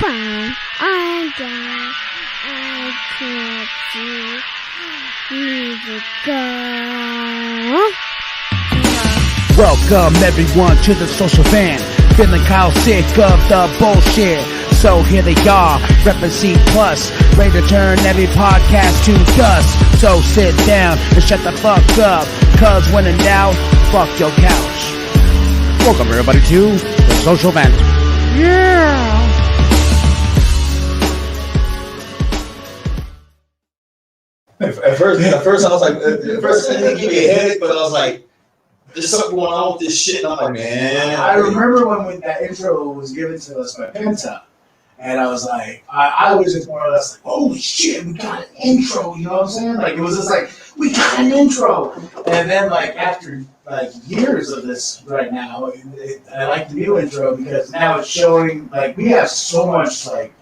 fine. I'm down. I can't see. Music go. Welcome everyone to the social van. Feeling Kyle sick of the bullshit. So here they are, reppin' C+, ready to turn every podcast to dust. So sit down and shut the fuck up, cause when in doubt, fuck your couch. Welcome everybody to the social van. Yeah! At first I was like, it didn't give me a headache, but I was like, there's something going on with this shit. And I'm like, man. I remember when that intro was given to us by Penta, and I was like, I was just more or less like, holy shit, we got an intro, you know what I'm saying? Like, it was just like, we got an intro. And then, like, after, like, years of this right now, I like the new intro because now it's showing, like, we have so much, like,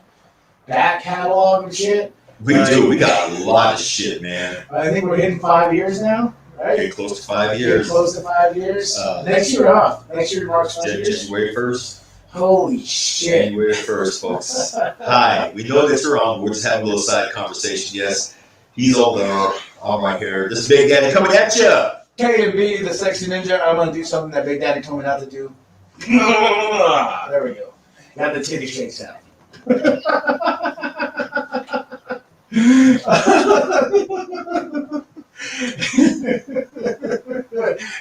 back catalog and shit. We do. We got a lot of shit, man. I think we're hitting 5 years now. Right? Getting close to 5 years. Close to 5 years. Next year off. Next year marks 5 years. January 1st. Holy shit. January 1st, folks. Hi. We know that you're on. We're just having a little side conversation. Yes. He's over there. All right here. This is Big Daddy coming at you. K&B, the sexy ninja. I'm going to do something that Big Daddy told me not to do. There we go. Got the titty shakes out.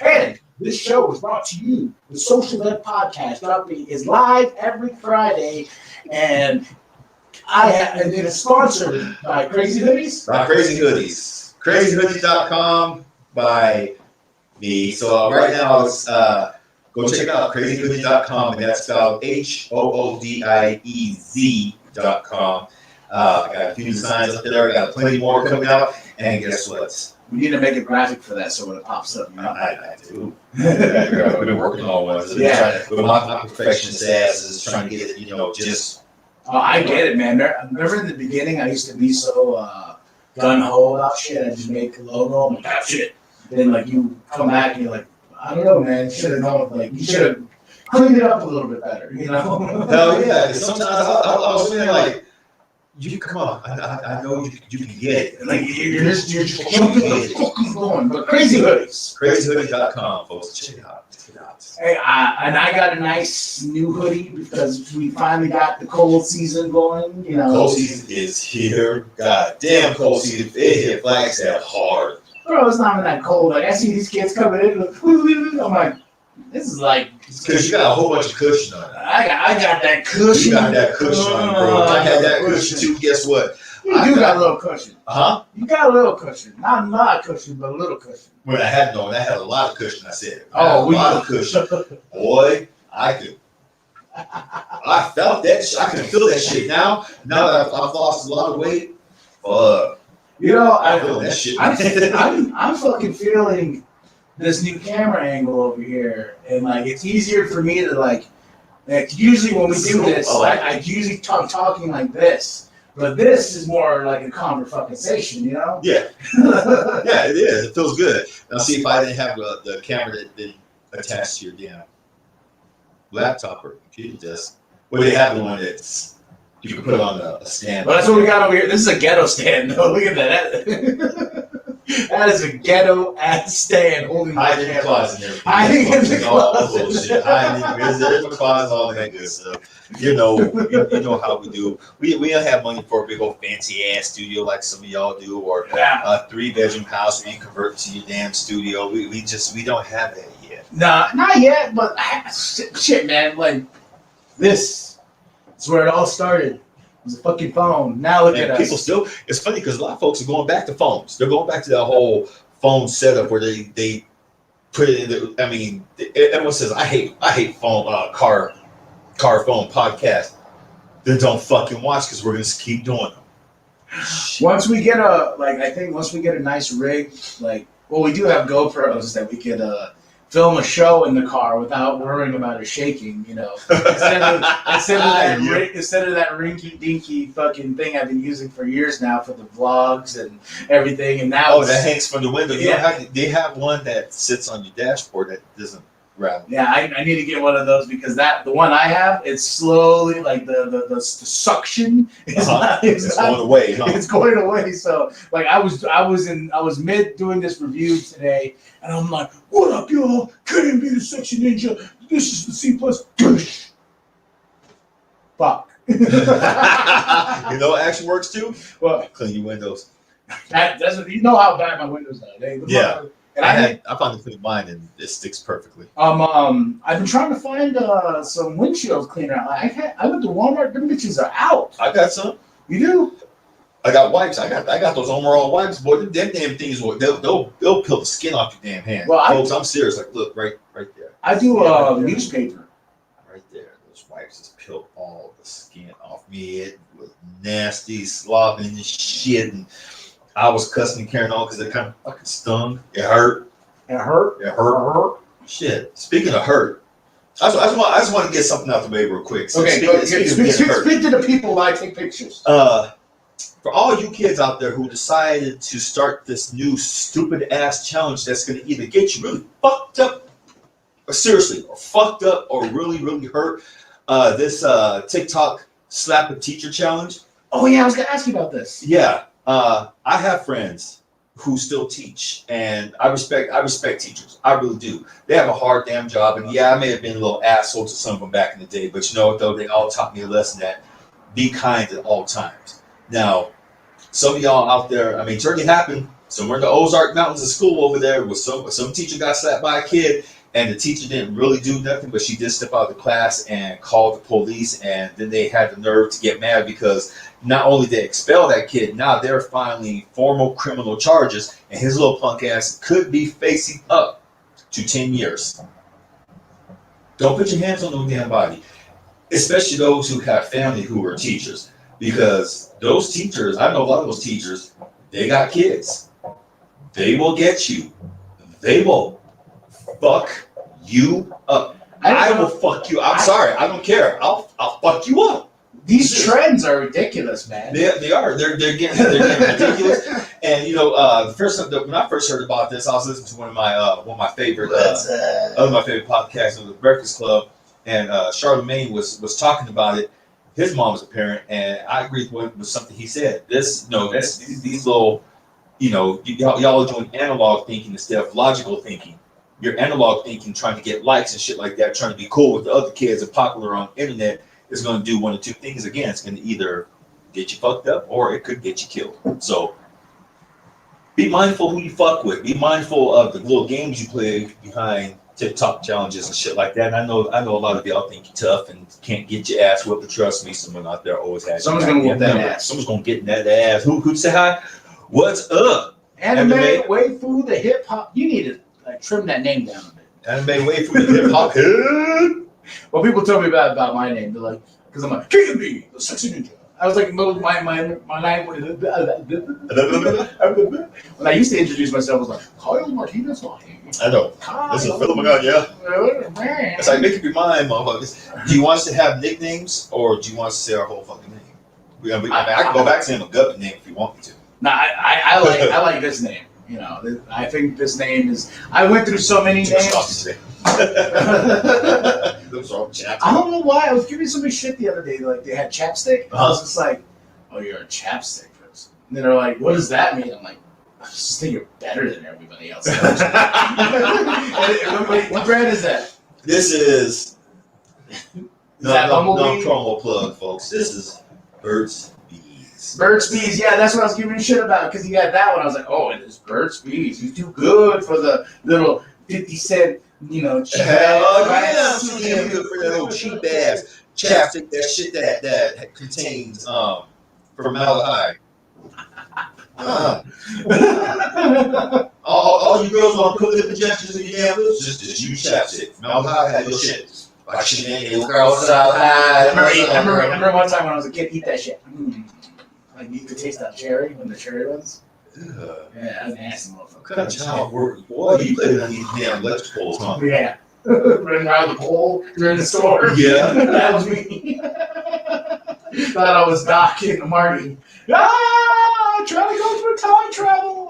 And this show is brought to you. The Social Ed Podcast is live every Friday, and it is sponsored by Crazy Hoodies. By Crazy Hoodies. CrazyHoodies.com by me. So right now, it's, go check it out. CrazyHoodies.com, and that's spelled HOODIEZ.com. I got a few designs up there. I got plenty more coming out. And guess what? We need to make a graphic for that so when it pops up. You know? I do. We've been working on one. So yeah. But my perfectionist ass is trying to get it, just. Oh, I get it, man. Remember in the beginning, I used to be so gun-ho about shit. I just make a logo. I'm like, that shit. Then, like, you come back and you're like, I don't know, man. You should have known. Like, you should have cleaned it up a little bit better, you know? Hell yeah. Sometimes I was feeling like, you come on, I know you can get it. Like you're just fucking going. But Crazy Hoodies. CrazyHoodies.com, folks. Check it out. Hey, and I got a nice new hoodie because we finally got the cold season going. You know, cold season is here. God damn, cold season. It hit Flagstaff hard. Bro, it's not even that cold. Like I see these kids coming in. I'm like, this is like. Because you got a whole bunch of cushion on it. I got that cushion. You got that cushion on it, bro. I had that cushion too. Guess what? You got a little cushion. Huh? You got a little cushion. Not a lot of cushion, but a little cushion. When I had a lot of cushion, I said. A lot of cushion. Boy, I felt that shit. I can feel that shit now. Now that I've lost a lot of weight. You know, I feel that shit. I'm fucking feeling this new camera angle over here, and like it's easier for me to like usually when we do this, I usually talking like this, but this is more like a conversation, you know? Yeah, yeah, it is. It feels good. Now, see if I didn't have the camera that attached to your damn laptop or computer desk. Well, they have the one that's you can put on a stand. Well, that's what we got over here. This is a ghetto stand, though. Look at that. That is a ghetto ass stand holding my camera. Closet and everything. Hiding in the closet. Bullshit. There's a closet, all that good stuff. You know how we do. We don't have money for a big old fancy ass studio like some of y'all do, or a 3-bedroom house where you convert to your damn studio. We don't have that yet. Nah, not yet. But shit, man. Like this is where it all started. It was a fucking phone. Now look at us. People still. It's funny because a lot of folks are going back to phones. They're going back to that whole phone setup where they put it in. I mean, everyone says I hate phone car phone podcast. Then don't fucking watch because we're gonna keep doing them. Once we get a nice rig, like we do have GoPros that we could film a show in the car without worrying about it shaking, you know. Instead of that rinky dinky fucking thing I've been using for years now for the vlogs and everything, and now that hangs from the window. Yeah. They have one that sits on your dashboard that doesn't rattle. Yeah, I need to get one of those because the one I have, it's slowly like the suction is not, it's going away. Huh? It's going away. So like I was mid doing this review today, and I'm like, "What up, y'all? Couldn't be the section ninja. This is the C plus." Fuck. You know what actually works too? Well, clean your windows. That's you know how bad my windows are. Yeah. And I finally cleaned mine and it sticks perfectly. I've been trying to find some windshield cleaner. I went to Walmart. Them bitches are out. I got some. You do? I got wipes. I got those Overall wipes, boy. Them damn things they'll peel the skin off your damn hand. Well, folks, I'm serious. Like, look right there. I do right newspaper. Right there. Those wipes just peeled all the skin off me. It was nasty, slopping and shit, and I was cussing and carrying on because it kind of fucking stung. It hurt. It hurt. It hurt. Shit. Speaking of hurt, I just want to get something out the way real quick. So Okay, speak to the people while I take pictures. For all you kids out there who decided to start this new stupid ass challenge that's going to either get you really fucked up, or seriously, or fucked up, or really, really hurt, this TikTok Slap a Teacher challenge. Oh yeah, I was gonna ask you about this. Yeah. I have friends who still teach, and I respect teachers. I really do. They have a hard damn job, and yeah, I may have been a little asshole to some of them back in the day, but you know what though? They all taught me a lesson that be kind at all times. Now, some of y'all out there, I mean, it's already happened. Somewhere in the Ozark Mountains of school over there, with some teacher got slapped by a kid, and the teacher didn't really do nothing, but she did step out of the class and called the police, and then they had the nerve to get mad because not only did they expel that kid, now they're filing formal criminal charges, and his little punk ass could be facing up to 10 years. Don't put your hands on no damn body, especially those who have family who are teachers, because those teachers, I know a lot of those teachers, they got kids. They will get you. They will fuck you up. I will fuck you. I'm sorry. I don't care. I'll fuck you up. These trends are ridiculous, man. They are. They're getting ridiculous. And you know, when I first heard about this, I was listening to one of my favorite podcasts, the Breakfast Club, and Charlemagne was talking about it. His mom was a parent, and I agree with something he said. These little, y'all are doing analog thinking instead of logical thinking. Your analog thinking, trying to get likes and shit like that, trying to be cool with the other kids and popular on the internet, is going to do one of two things. Again, it's going to either get you fucked up or it could get you killed. So be mindful who you fuck with. Be mindful of the little games you play behind TikTok challenges and shit like that. And I know a lot of y'all think you're tough and can't get your ass whooped, but trust me, someone out there always has. Someone's going to whoop that ass. Someone's going to get in that ass. Who'd say hi? What's up? Anime waifu, the hip hop. You need to trim that name down a bit. Anime waifu, the hip hop head. Well, people tell me about my name. They're like, because I'm like, Jimbo, the sexy ninja. I was like, my name. When I used to introduce myself, I was like, Kyle Martinez. I know. This is Philip McGon, yeah. It's like, make up your mind, motherfuckers. Do you want us to have nicknames, or do you want us to say our whole fucking name? I can go back to him a gut name if you want me to. No, I like this name. You know, I think this name is. I went through so many names. I don't know why. I was giving somebody shit the other day. Like they had chapstick. I was just like, "Oh, you're a chapstick person." And they're like, "What does that mean?" I'm like, "I just think you're better than everybody else." What brand is that? This is that no promo plug, folks. This is Burt's Bees. Burt's Bees, yeah, that's what I was giving you shit about because you got that one. I was like, "Oh, it is Burt's Bees. You do good for the little 50-cent." Cheap ass. Yeah, good for that little cheap ass chapstick, that shit that contains formaldehyde. All you girls want to put lip injections in your damn lips, just use chapstick. Formaldehyde had your shit. I remember one time when I was a kid, eat that shit. Like you could taste that cherry when the cherry runs. Yeah, that's nasty motherfucker. Boy, you played on these damn electric poles, huh? Yeah. Running around the pole during the store. Yeah. That was me. Thought I was Doc and Marty. Trying to go through time travel.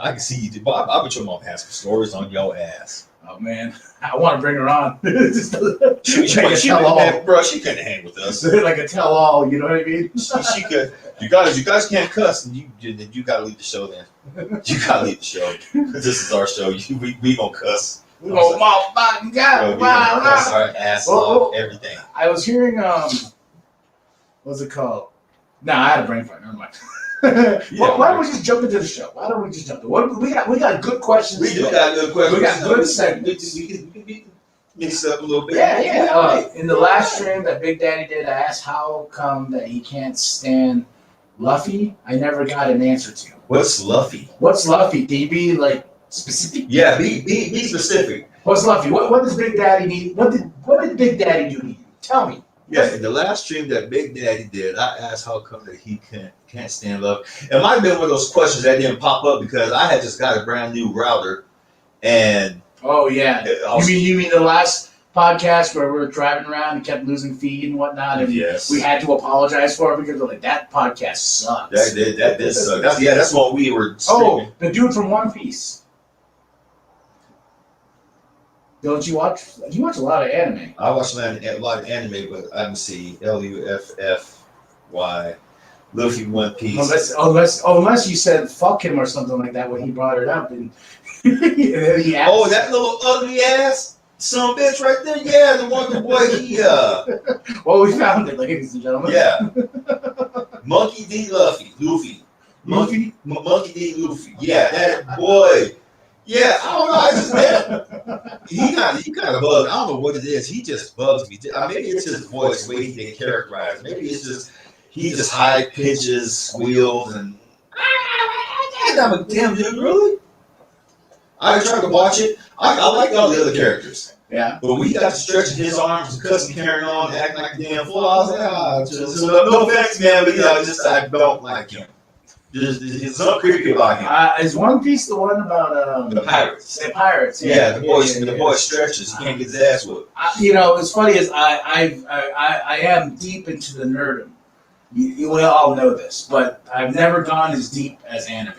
I can see you. Bob, I bet your mom has some stories on your ass. Oh, Oh man, I want to bring her on. She couldn't hang with us. Like a tell-all, you know what I mean? She could. You guys can't cuss, and you gotta leave the show. Then you gotta leave the show. This is our show. We gonna cuss. We gonna motherfucking go. Wow, cuss our ass off, everything. I was hearing what's it called? Nah, I had a brain fart. Never mind. Why don't we just jump into the show? Why don't we just jump in? We got good questions. We do got good questions. We got good segments. We can mix it up a little bit. Yeah. In the last stream that Big Daddy did, I asked how come that he can't stand Luffy. I never got an answer to. What's Luffy? What's Luffy? Can you be like specific? Yeah, be specific. What's Luffy? What does Big Daddy need? What did Big Daddy do to you? Tell me. Yeah, in the last stream that Big Daddy did, I asked how come that he can't stand love. It might have been one of those questions that didn't pop up because I had just got a brand new router, and oh yeah, you mean the last podcast where we were driving around and kept losing feed and whatnot, and we had to apologize for it because we're like that podcast sucks. That did suck. That's what we were. Streaming. Oh, the dude from One Piece. Don't you watch? You watch a lot of anime. I watch a lot of anime, but I don't see Luffy, One Piece. Unless you said fuck him or something like that when he brought it up, and he asked, oh, that little ugly ass son of a bitch right there. Yeah, the Wonder Boy. Well, we found it, ladies and gentlemen. Yeah, Monkey D. Luffy. Monkey D. Luffy. Yeah, that boy. Yeah, I don't know. I just he kind of bugs. I don't know what it is. He just bugs me. Maybe it's his voice, the way he get characterized. Maybe it's just he just high pitches, squeals, and I'm a damn dude. Really? I tried to watch it. I like all the other characters. Yeah. But when he got to stretching his arms and cussing, carrying on, acting like a damn fool, I was like, no offense, man, but I don't like him. There's something creepy about him. Is One Piece the one about the pirates? The pirates, yeah. The boy stretches. He can't get his ass whooped. What's funny is I am deep into the nerdom. We all know this, but I've never gone as deep as anime.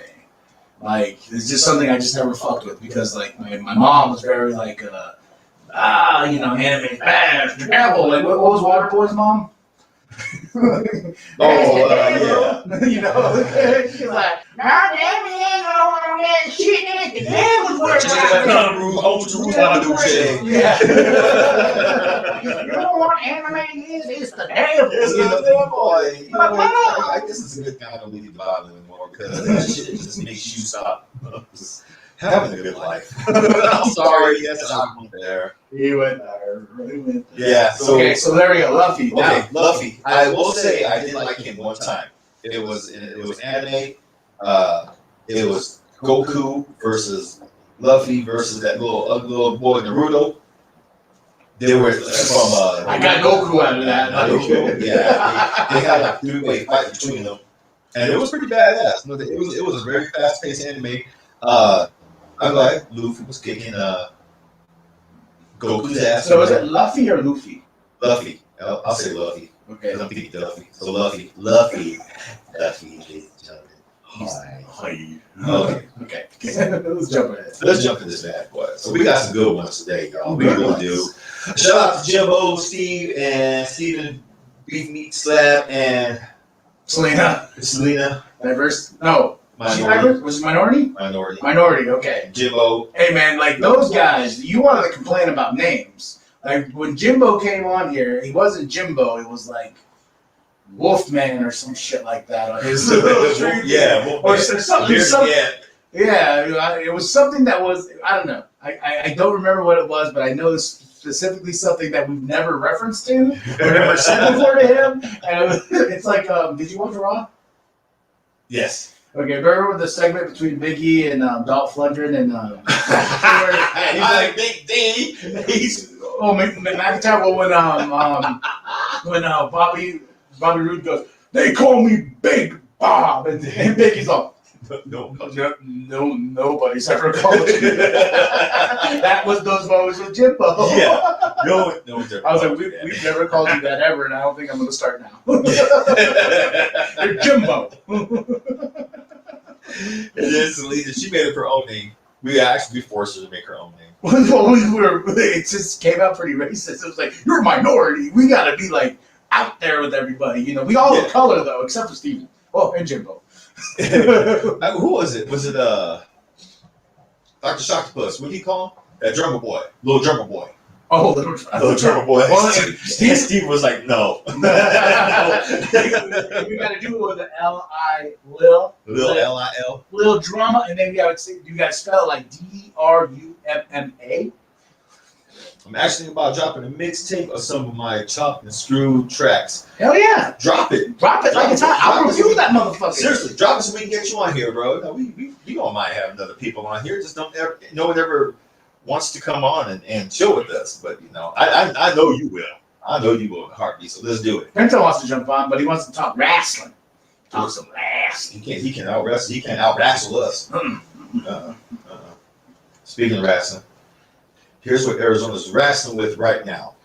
Like, it's just something I just never fucked with because, like, my mom was very like, anime is bad, travel. Like, what was Waterboy's mom? Yeah. You know, she's like, nah, damn it, I don't want to get shit in it. The damn was Yeah. You don't want anime, it's the damn. It's the damn boy. I guess it's a good kind of leave the Bible anymore because that shit just makes you stop having a good life. I'm sorry, yes, I'm there. He went there. Yeah. So there we go, Luffy. Okay, Luffy. I will say I did like him one time. It was anime. It was Goku versus Luffy versus that little boy Naruto. They were from. I got Goku out of that. Yeah, they had like 3-way fight between them, and it was pretty badass. It was a very fast-paced anime. I'm like Luffy was kicking Goku's ass. So is it Luffy or Luffy? Luffy. I'll say Luffy. Okay. I'm thinking Duffy. So Luffy, ladies and gentlemen. Hi. Okay. Let's jump in. Let's jump in this bad boy. So we got some good ones today, y'all. We really do. Shout out to Jimbo, Steve, and Steven, Beef Meat Slap, and Selena. Diverse? No. Minority. Was it Minority? Minority, okay. Jimbo. Hey, man, like those guys, you wanted to complain about names. Like when Jimbo came on here, he wasn't Jimbo, it was like Wolfman or some shit like that on his Yeah. Or something. Yeah, it was something that was, I don't know. I don't remember what it was, but I know specifically something that we've never referenced to or never said before to him. And it's like, did you watch Raw? Yes. Okay, remember the segment between Big E and Dolph Lundgren and he's like Big D. McIntyre. When Bobby Roode goes, they call me Big Bob, and Big E's like, no, nobody's ever called me. That was those moments with Jimbo. Yeah, no. I was like, we've never called you that ever, and I don't think I'm going to start now. You're Jimbo. And then Selena, she made up her own name. We actually forced her to make her own name. It just came out pretty racist. It was like, you're a minority. We gotta be like out there with everybody. You know, we all of color though, except for Steven. Oh, and Jimbo. Who was it? Was it Dr. Shocktopus? What did he call him? That drummer boy, little drummer boy. Oh, little drummer boy. Well, Steve was like, no. We gotta do it with an L-I, Lil L-I-L. Lil drama, and then you gotta spell it like D-R-U-M-M-A. I'm actually about dropping a mixtape of some of my chopped and screwed tracks. Hell yeah. Drop it like it's hot. I'll review that motherfucker. Seriously, drop it so we can get you on here, bro. No, we don't mind having other people on here. Just don't ever, no one ever wants to come on and chill with us. But, you know, I know you will. I know you will in a heartbeat, so let's do it. Pinto wants to jump on, but he wants to talk wrestling. Talk some wrestling. He can out wrestle. He can't out wrestle us. Speaking of wrestling, here's what Arizona's wrestling with right now.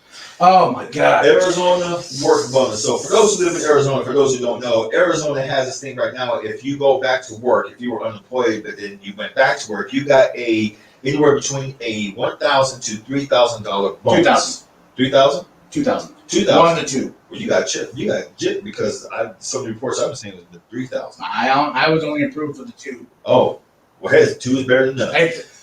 Oh my God. Arizona work bonus. So for those who live in Arizona, for those who don't know, Arizona has this thing right now. If you go back to work, if you were unemployed, but then you went back to work, you got anywhere between a $1,000 to $3,000 bonus. 2,000. 2,000. 2,000. 1 to 2. Well, you got chip. You got jip because some of the reports I've been seeing was the 3,000. I was only approved for the 2. Oh, well, hey, 2 is better than none.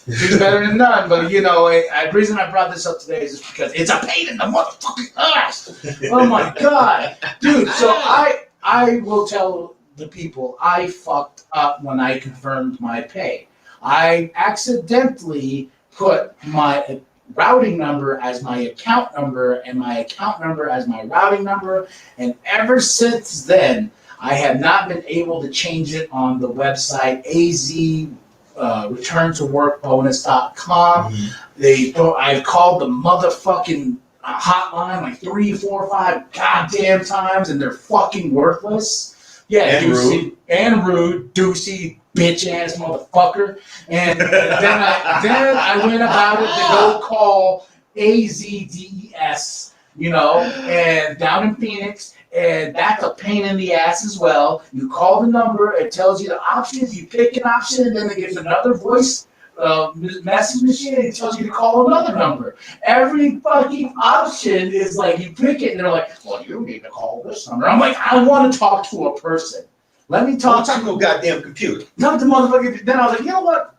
2 is better than none, but you know, the reason I brought this up today is just because it's a pain in the motherfucking ass. Oh my God, dude. So I will tell the people I fucked up when I confirmed my pay. I accidentally put my routing number as my account number and my account number as my routing number. And ever since then, I have not been able to change it on the website returntoworkbonus.com. I've called the motherfucking hotline like 3, 4, 5 goddamn times and they're fucking worthless. Yeah, and rude, Deucey, bitch ass motherfucker. And then I went about it to go call AZDES, you know, and down in Phoenix, and that's a pain in the ass as well. You call the number, it tells you the options, you pick an option, and then it gives another voice message machine, and it tells you to call another number. Every fucking option is like, you pick it, and they're like, well, you need to call this number. I'm like, I want to talk to a person. Let me talk to no goddamn computer. Not the motherfucker. Then I was like, you know what?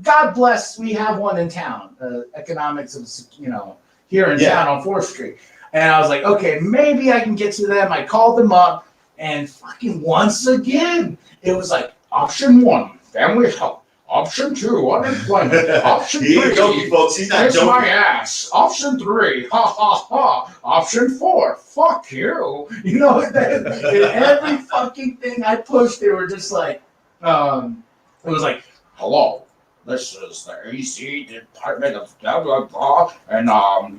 God bless, we have one in town. Economics of, you know, here in town on 4th Street. And I was like, okay, maybe I can get to them. I called them up, and fucking once again, it was like, option 1, family help. Option 2, unemployment. Option 3, he ain't joking, folks. He's not joking. My ass. Option 3, ha ha ha. Option 4, fuck you. You know, every fucking thing I pushed, they were just like, it was like, hello. This is the AC Department of blah, blah, blah, and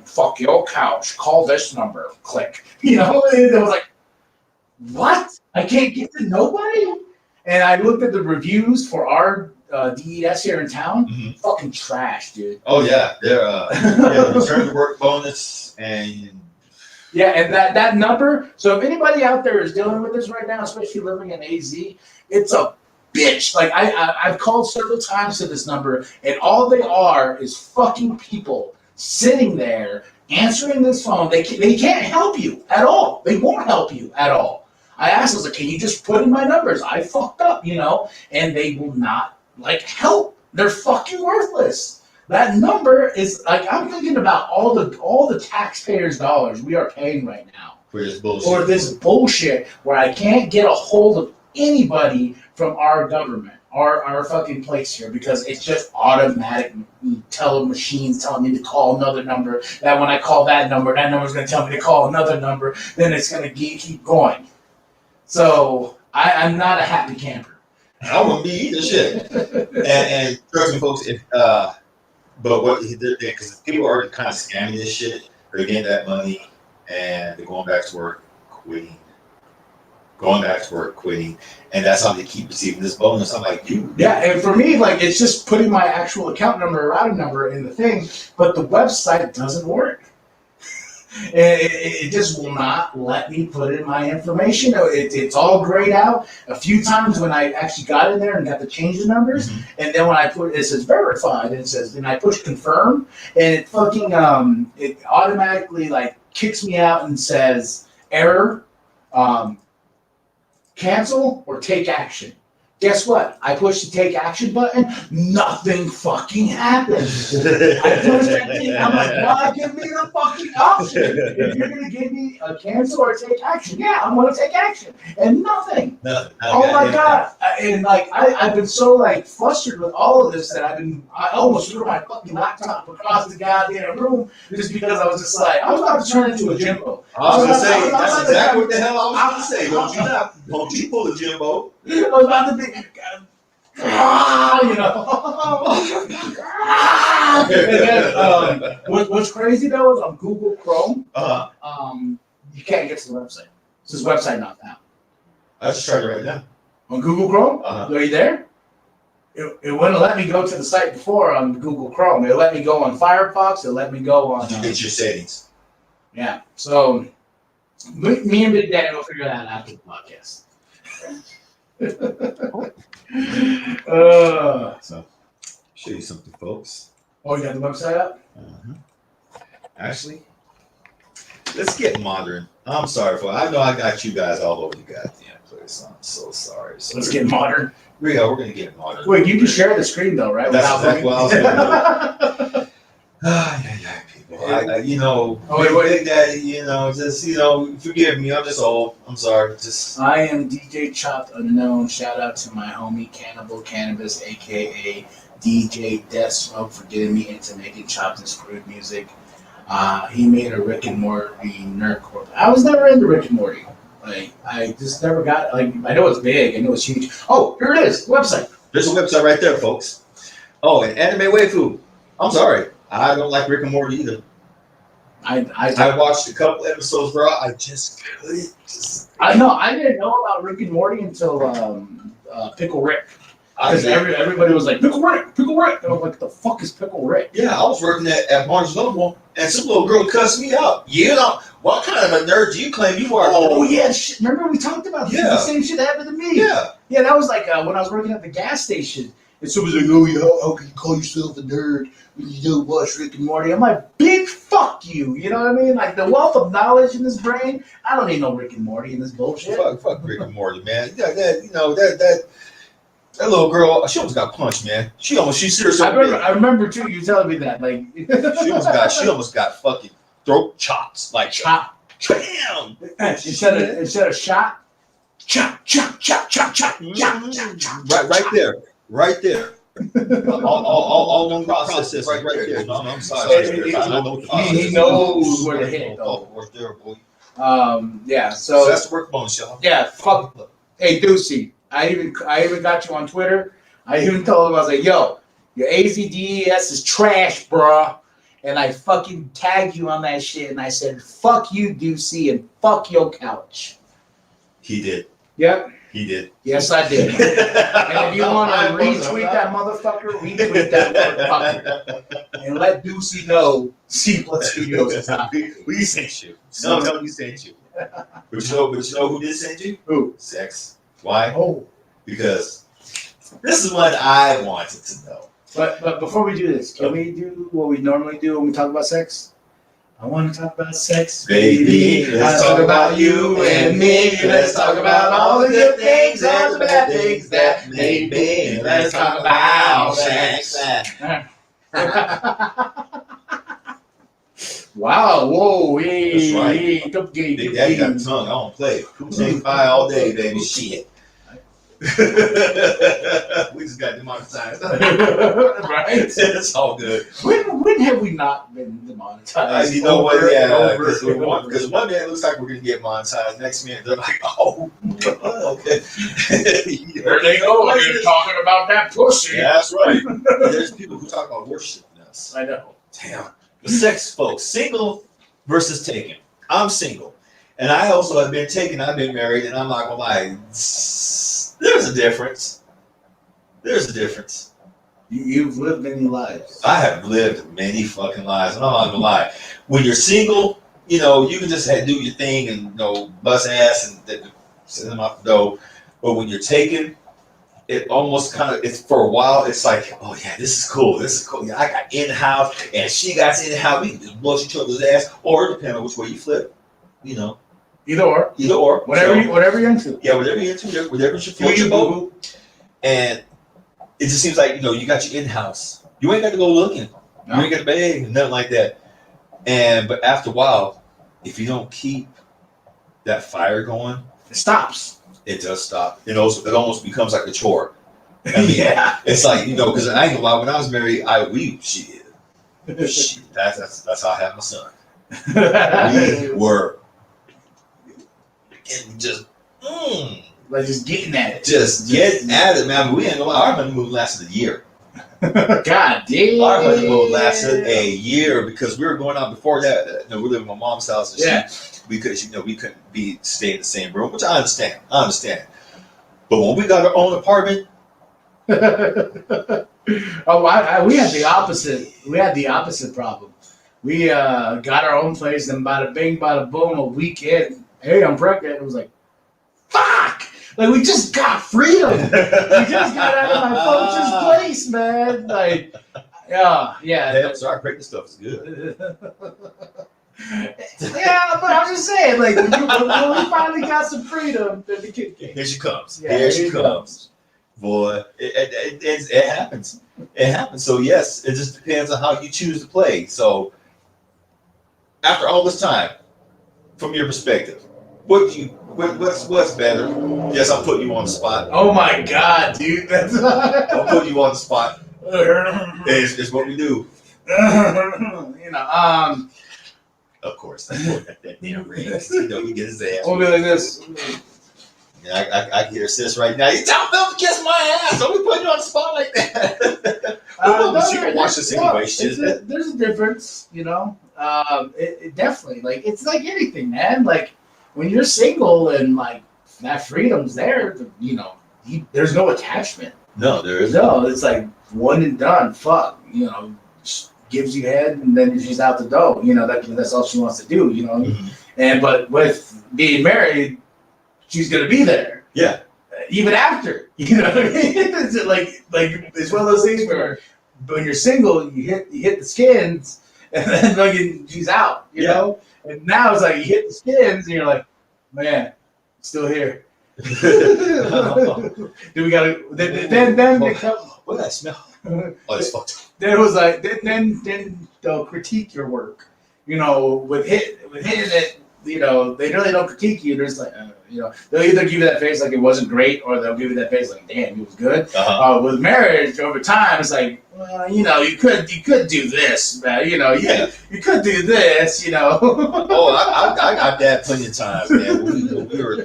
fuck your couch. Call this number. Click. You know, and it was like, what? I can't get to nobody? And I looked at the reviews for our DES here in town. Fucking trash, dude. Oh, yeah. They're return to work bonus and... Yeah, and that number, so if anybody out there is dealing with this right now, especially living in AZ, it's a bitch. Like, I've called several times to this number, and all they are is fucking people sitting there answering this phone. They can't help you at all. They won't help you at all. I asked, I was like, can you just put in my numbers? I fucked up, you know? And they will not, like, help. They're fucking worthless. That number is, like, I'm thinking about all the taxpayers' dollars we are paying right now. For this bullshit. Or this bullshit where I can't get a hold of anybody from our government, our fucking place here, because it's just automatic machines telling me to call another number. That when I call that number's going to tell me to call another number. Then it's going to keep going. So I'm not a happy camper. I wouldn't be either, shit. and trust me, folks, but what he did, because people are kind of scamming this shit, they're getting that money and they're going back to work, quitting. And that's how they keep receiving this bonus. I'm like, you. Yeah, and for me, like, it's just putting my actual account number or routing number in the thing, but the website doesn't work. It just will not let me put in my information. It's all grayed out. A few times when I actually got in there and got to change the numbers, and then when I put it says verified, and it says, then I push confirm, and it fucking it automatically like kicks me out and says error, cancel or take action. Guess what? I pushed the take action button. Nothing fucking happened. I pushed that thing. I'm like, why give me the fucking option? If you're going to give me a cancel or take action, yeah, I'm going to take action. And nothing. Oh my God. And like, I've been so like flustered with all of this that I almost threw my fucking laptop across the goddamn room just because I was just like, I was about to turn into a Jimbo. I was going to say, that's exactly what the hell I was going to say. Don't you pull a Jimbo. I was about to be, what's crazy though is on Google Chrome, you can't get to the website. It says website not found. I just tried it right now. On Google Chrome? Are you there? It wouldn't let me go to the site before on Google Chrome. It let me go on Firefox. It let me go on. It's your settings. Yeah. So me and Big Daddy will figure that out after the podcast. So, show you something, folks. Oh, you got the website up? Actually, let's get modern. I'm sorry for. I know I got you guys all over the goddamn place. I'm so sorry. So let's get modern. We're gonna get modern. Wait, you can share the screen though, right? That's exactly what I was gonna do. People. Big Daddy, just forgive me. I'm just old. I'm sorry. I am DJ Chopped Unknown. Shout out to my homie Cannibal Cannabis, aka DJ Death Smoke, for getting me into making chopped and screwed music. He made a Rick and Morty nerd corp. I was never into Rick and Morty. Like, I just never got, like, I know it's big, I know it's huge. Oh, here it is, website. There's a website right there, folks. Oh, and Anime Waifu. I'm sorry. I don't like Rick and Morty either. I watched a couple episodes, bro. I just couldn't. I know. I didn't know about Rick and Morty until Pickle Rick. Because everybody was like, Pickle Rick, Pickle Rick. And I was like, the fuck is Pickle Rick? Yeah, I was working at Barnes & Noble, and some little girl cussed me out. What kind of a nerd do you claim you are? Oh, yeah. Shit. Remember we talked about this? Yeah. The same shit happened to me. Yeah. Yeah, that was like when I was working at the gas station. And someone was like, oh, yeah, how can you call yourself a nerd when you don't watch Rick and Morty? I'm like, bitch, fuck you. You know what I mean? Like, the wealth of knowledge in this brain, I don't need no Rick and Morty in this bullshit. Fuck Rick and Morty, man. That little girl, she almost got punched, man. She seriously. I remember too. You telling me that, like, she almost got fucking throat chops, like chop, bam. Instead of shot, chop, chop, chop, chop, chop, chop, chop. Right there. all one process right there. No, I'm sorry. He knows where to hit. Right there, boy. Yeah. So that's the work bonus, y'all. Yeah. Fuck. Hey, Deucey. I even got you on Twitter. I even told him, I was like, yo, your AZDES is trash, bruh. And I fucking tagged you on that shit, and I said, fuck you, Deucey, and fuck your couch. He did. Yep. He did. Yes, I did. And if you want to retweet that motherfucker, retweet that motherfucker. And let Deucey know C-Plus Studios is not. We sent you. No, we sent you. But you know who did send you? Who? Sex. Why? Oh. Because this is what I wanted to know. But before we do this, can we do what we normally do when we talk about sex? I want to talk about sex, baby. Let's talk about you and me. Let's talk about all the good things and the bad things that may be. Let's talk about sex. Wow, whoa, hey, that's right. Hey, Big Daddy got a tongue. I don't play. Take pie all day, baby. Shit. We just got demonetized. Right? It's all good. When have we not been demonetized? You know what? Yeah, because one day it looks like we're going to get monetized. Next minute, they're like, oh, okay. There they go. They're talking about that pussy. Yeah, that's right. There's people who talk about worshiping us. I know. Damn. The sex, folks. Single versus taken. I'm single. And I also have been taken. I've been married, and I'm not going to lie. There's a difference. There's a difference. You've lived many lives. I have lived many fucking lives, and I'm not gonna lie. When you're single, you know, you can just do your thing and, you know, bust ass and send them out the door. But when you're taking, it almost kind of, it's for a while, it's like, oh yeah, this is cool. Yeah, I got in-house and she got in-house. We can just bust each other's ass, or depending on which way you flip, you know. Either or. Whatever you're into. Yeah, whatever you're into, whatever you float your boat. And it just seems like, you know, you got your in-house. You ain't got to go looking. No. You ain't got to beg, nothing like that. But after a while, if you don't keep that fire going, it stops. It does stop. It almost becomes like a chore. I mean, yeah. It's like, you know, because I ain't gonna lie, when I was married, shit. That's how I had my son. We were just like just getting at it. Just getting at it, man. But we ain't gonna lie, our honeymoon lasted a year. God damn. Our honeymoon lasted a year because we were going out before that. You know, we lived in my mom's house, and we couldn't be staying in the same room, which I understand. But when we got our own apartment, we had the opposite. We had the opposite problem. We got our own place, and bada bing, bada boom, a weekend. Hey, I'm pregnant. It was like, fuck! Like, we just got freedom. We just got out of my folks' place, man. Like, yeah. Hey, I'm sorry, pregnant stuff is good. Yeah, but I'm just saying, like, when we finally got some freedom, then the kid came. Here she comes. Yeah, here she comes. Boy, it happens. It happens. So, yes, it just depends on how you choose to play. So, after all this time, from your perspective, what's better? Yes, I'm putting you on the spot. Oh my God, dude! I'm putting you on the spot. It's what we do. You know, of course, that damn rings. You know, he gets his ass. We'll be like this. Yeah, I can hear sis right now. You tell them to kiss my ass. Don't be putting you on the spot like that. She can watch this anyway. There's a difference, you know. It definitely, like, it's like anything, man. Like, when you're single and like that freedom's there, you know, there's no attachment. No, there is no. It's like one and done. Fuck, you know, gives you head and then she's out the door. You know, that's all she wants to do. You know, but with being married, she's gonna be there. Yeah. Even after, you know what I mean? It's like it's one of those things where when you're single, you hit the skins, and then fucking she's out. You know. And now it's like you hit the skins, and you're like, man, still here. Do we gotta? Then they come. What did I smell? Oh, it's fucked up. Then it was like then they'll critique your work. You know, with hitting it. You know, they really don't critique you. They're just like, you know, they'll either give you that face like it wasn't great, or they'll give you that face like, damn, it was good. With marriage, over time, it's like, well, you know, you could do this, man. You know, you could do this, you know. Oh, I got that plenty of times, man. We were,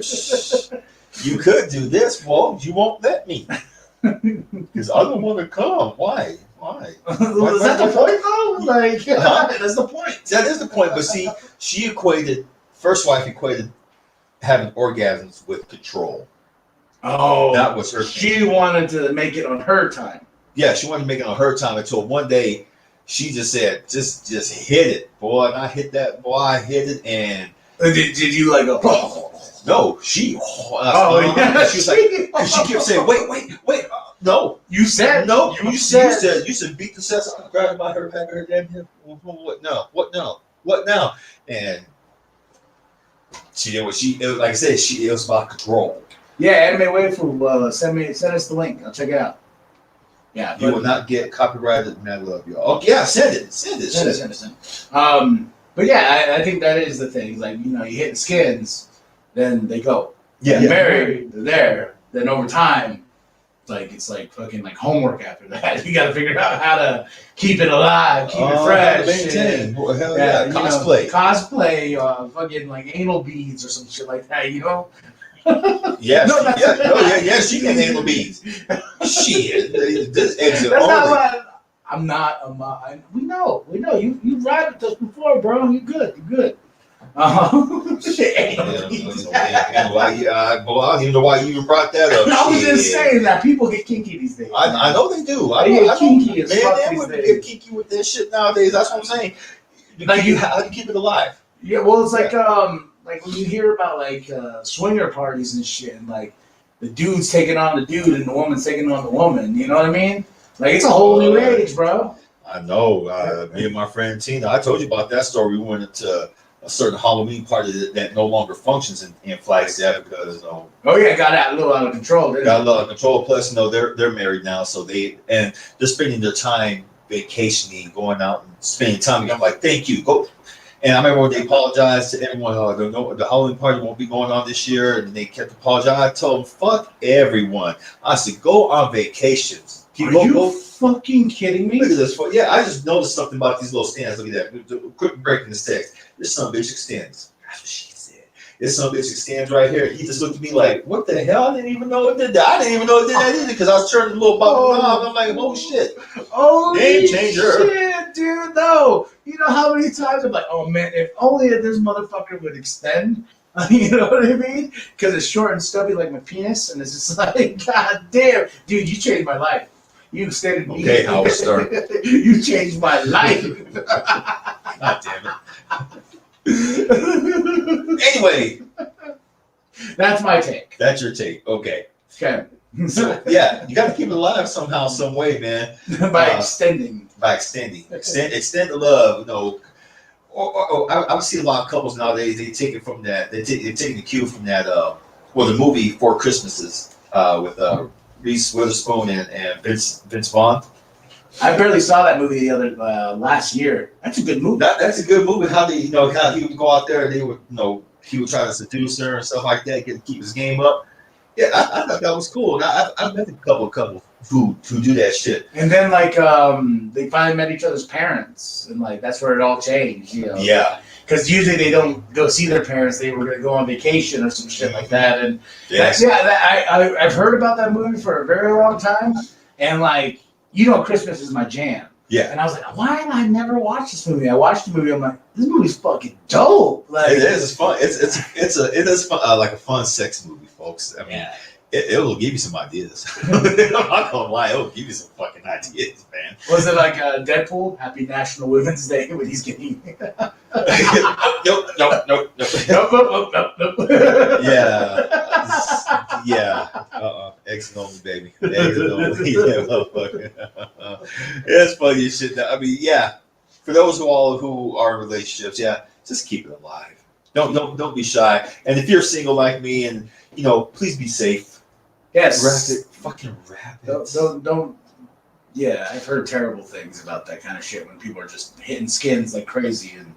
you could do this, well, you won't let me. Because I don't want to come. Why? Is that the point, though? Like, that's the point. That is the point. But see, first wife equated having orgasms with control. Oh, that was her thing. She wanted to make it on her time. Yeah, she wanted to make it on her time until one day she just said, just hit it, boy. And I hit that, boy. I hit it, and did you like go? Oh. No, she. Yeah. She was like, cause she kept saying, wait. No, you said no. You said beat the cess out, grab by her back of her damn hip. What now? And she did what like I said. It was about control. Yeah, Anime Waifu. Send us the link. I'll check it out. Yeah, you will not get copyrighted. And I love you. Oh yeah, send it. But yeah, I think that is the thing. Like, you know, you hit the skins, then they go. Yeah, married, they're there. Then over time, it's like fucking like homework after that. You got to figure out how to keep it alive, keep it fresh. Maintain. Well, hell yeah. Cosplay. Fucking like anal beads or some shit like that, you know? Yeah, she can anal beads. Shit. This exit that's only. not what I'm not a mom. We know. You've ridden with us before, bro. You're good. Shit. I don't even know why you even brought that up. I was just saying that people get kinky these days. I know they do. They get kinky as fuck these women days. get kinky with this shit nowadays. That's what I'm saying. How do you keep it alive? Yeah, well, it's like when you hear about like swinger parties and shit, and like the dude's taking on the dude and the woman's taking on the woman. You know what I mean? Like it's a whole new age, bro. I know. Me and my friend Tina, I told you about that story. We went into a certain Halloween party that no longer functions in Flagstaff because Oh yeah, got a little out of control. Got a lot of control. Plus, they're married now, so they're spending their time vacationing, going out and spending time. And I'm like, thank you, go. And I remember when they apologized to everyone, the Halloween party won't be going on this year, and they kept apologizing. I told them, fuck everyone. I said, go on vacations. Are you fucking kidding me? Look at this. Yeah, I just noticed something about these little stands. Look at that. Quick break in this text. This son of a bitch extends. That's what she said. This son of a bitch extends right here. He just looked at me like, what the hell? I didn't even know it did that. I didn't even know it did that either because I was turning a little bubble knob. I'm like, oh shit. Holy game changer. Shit, dude. No. You know how many times I'm like, oh man, if only this motherfucker would extend. You know what I mean? Because it's short and stubby like my penis, and it's just like, god damn. Dude, you changed my life. You extended me. Okay, Howard Stern. You changed my life. God damn it. Anyway. That's my take. That's your take. Okay. Okay. So, yeah, you got to keep it alive somehow, some way, man. By extending. By extending. Extend the love, you know. Or I would see a lot of couples nowadays, they take it from that, they're taking the cue from that, the movie Four Christmases with Reese Witherspoon and Vince Vaughn. I barely saw that movie the other last year. That's a good movie. That's a good movie. How how he would go out there and he would try to seduce her and stuff like that, keep his game up. Yeah, I thought that was cool. And I've met a couple who do that shit. And then they finally met each other's parents, and like that's where it all changed. You know? Yeah. Because usually they don't go see their parents; they were going to go on vacation or some shit like that. And I've heard about that movie for a very long time. And Christmas is my jam. Yeah. And I was like, why have I never watched this movie? I watched the movie. I'm like, this movie's fucking dope. Like, it is. It's fun. It is fun, like a fun sex movie, folks. I mean, it will give you some ideas. I'm not gonna lie, it will give you some fucking ideas, man. Was it like Deadpool? Happy National Women's Day when he's getting. Nope. Yeah. Eggs and only, baby. Eggs and only. Yeah, motherfucker. It's funny as shit. I mean, yeah. For those who are in relationships, yeah, just keep it alive. Don't be shy. And if you're single like me, and please be safe. Yes. Wrap it. Don't. Yeah, I've heard terrible things about that kind of shit when people are just hitting skins like crazy, and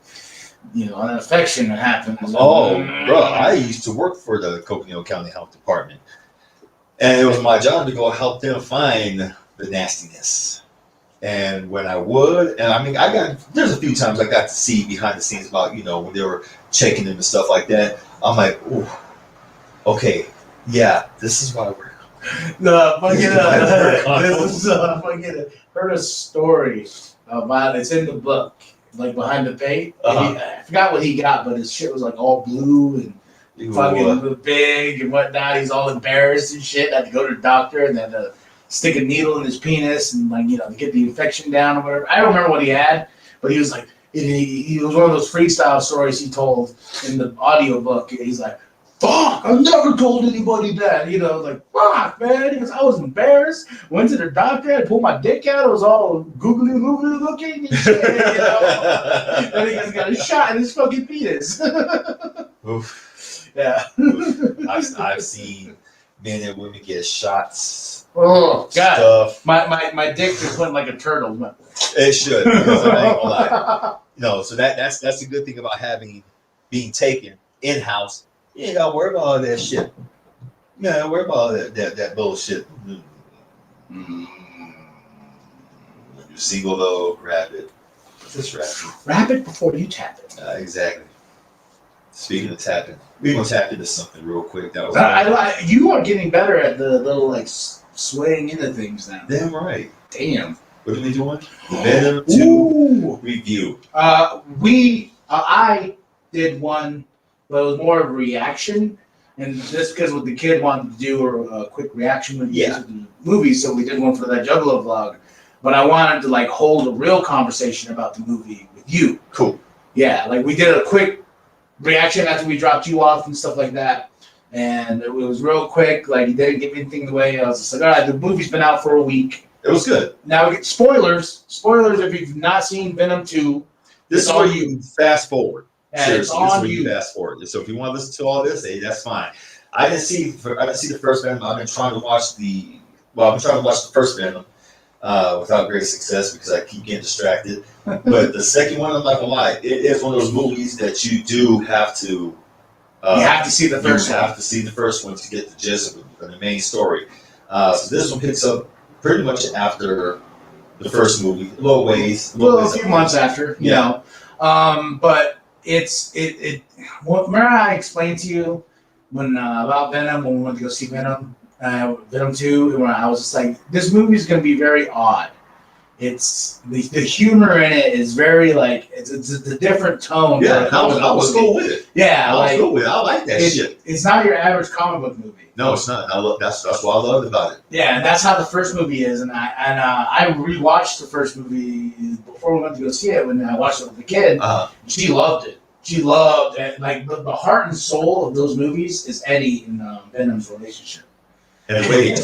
an infection that happens. Oh, bro, I used to work for the Coconino County Health Department, and it was my job to go help them find the nastiness. And when I would, and I mean, there's a few times I got to see behind the scenes about when they were checking them and stuff like that. I'm like, ooh, okay, yeah, this is why we're. No, fucking heard a story about it's in the book, like behind the paint. I forgot what he got, but his shit was like all blue and fucking big and whatnot. He's all embarrassed and shit. Had to go to the doctor and then stick a needle in his penis and to get the infection down or whatever. I don't remember what he had, but he was like, he was one of those freestyle stories he told in the audio book. He's like, fuck, I've never told anybody that. Fuck, man. He goes, I was embarrassed. Went to the doctor. I pulled my dick out. It was all googly looking and shit. And he just got a shot in his fucking penis. Oof. Yeah. I've seen men and women get shots. Oh, God. Stuff. My dick just went like a turtle. It should. Because I ain't gonna lie. So that's the good thing about being taken in-house. You ain't gotta worry about all that shit. You ain't gotta worry about all that bullshit. You're single though, wrap it. Just wrap it. Wrap it before you tap it. Exactly. Speaking of tapping, we're gonna tap into something real quick. That was you are getting better at the little swaying into things now. Damn right. Damn. What are we doing? The Venom 2 review. I did one. But it was more of a reaction, and just because what the kid wanted to do a quick reaction with the movie, so we did one for that Juggalo vlog. But I wanted to hold a real conversation about the movie with you. Cool. Yeah, we did a quick reaction after we dropped you off and stuff like that. And it was real quick. Like, he didn't give anything away. I was just like, all right, the movie's been out for a week. It was good. Now we get spoilers. Spoilers if you've not seen Venom 2. This is where you fast forward. And Seriously, it's this is on where you you. fast forward. So if you want to listen to all this, hey, that's fine. I didn't see the first Venom. I've been trying to watch the first Venom without great success because I keep getting distracted. But the second one, I'm not gonna lie, it is one of those movies that you do have to. You have to see the first You one. have to see the first one to get the gist of the main story. So this one picks up pretty much after the first movie, a little ways. A few months after, you know. But remember I explained to you when about Venom when we went to go see Venom 2, when I was just like, this movie is going to be very odd. It's the humor in it is very like it's a different tone. Yeah, I was cool with it. Yeah, I was cool with it. I like that shit. It's not your average comic book movie. No, it's not. That's what I loved about it. Yeah, and that's how the first movie is. And I rewatched the first movie before we went to go see it. When I watched it with the kid, she loved it. She loved it. Like the heart and soul of those movies is Eddie and Venom's relationship. And the way they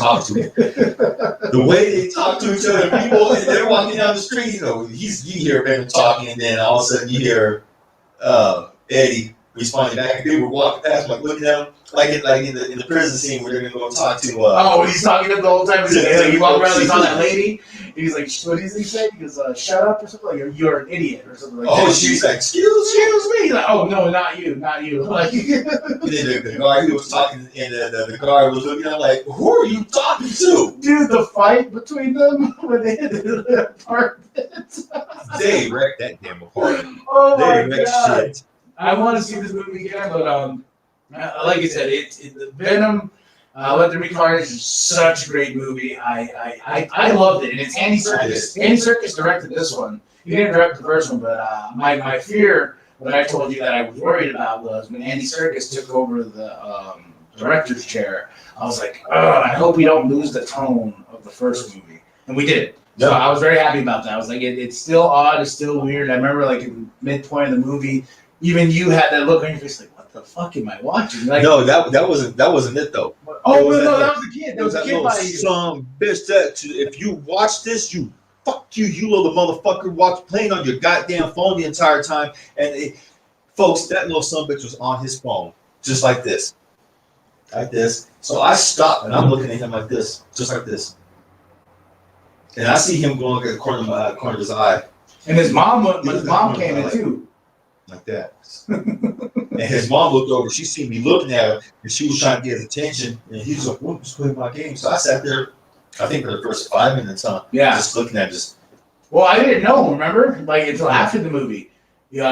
talk to each other, people, and they're walking down the street. You know, you hear Venom talking, and then all of a sudden you hear Eddie responding back. And people were walking past, like looking at him, like in the prison scene where they're gonna go talk to. When he's talking to him the whole time, he walked around, he saw that lady. He's like, what does he say? He goes, "Shut up" or something. Like, "You're an idiot" or something like that. Oh, she's like, "Excuse me." He's like, "Oh no, not you." Like, and then the guy who was talking, and the guard was looking at him like, "Who are you talking to?" Dude, the fight between them when they hit the apartment. They wrecked that damn apartment. Oh They my wrecked god! shit. I want to see this movie again, but like I said, the Venom. Let There Be Carnage is such a great movie. I loved it, and it's Andy Serkis. Andy Serkis directed this one. He didn't direct the first one, but my fear, what I told you that I was worried about, was when Andy Serkis took over the director's chair. I was like, I hope we don't lose the tone of the first movie, and we did. So I was very happy about that. I was like, it's still odd, it's still weird. I remember like in midpoint of the movie, even you had that look on your face, like, what the fuck am I watching? Like, no, that wasn't it though. Oh no, that was the kid. That was that the kid little by you. some bitch that if you watch this, you little motherfucker, playing on your goddamn phone the entire time. And folks, that little son bitch was on his phone just like this, So I stopped and I'm looking at him like this, just like this, and I see him going at the corner of his eye. And his mom came in too. Like that. And his mom looked over. She seen me looking at him, and she was trying to get his attention. And he was like, "What was playing my game?" So I sat there, I think for the first 5 minutes, just looking at just. Well, I didn't know, remember? Like until after the movie. You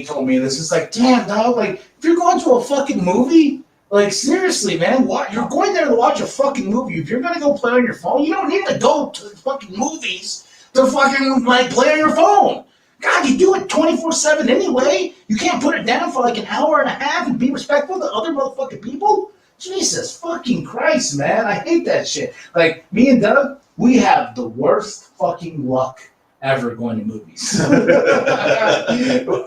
told me this. It's like, damn, dog. Like if you're going to a fucking movie, like seriously, man, you're going there to watch a fucking movie. If you're gonna go play on your phone, you don't need to go to the fucking movies to fucking like play on your phone. God, you do it 24/7 anyway. You can't put it down for like an hour and a half and be respectful to other motherfucking people? Jesus fucking Christ, man. I hate that shit. Like, me and Doug, we have the worst fucking luck ever going to movies.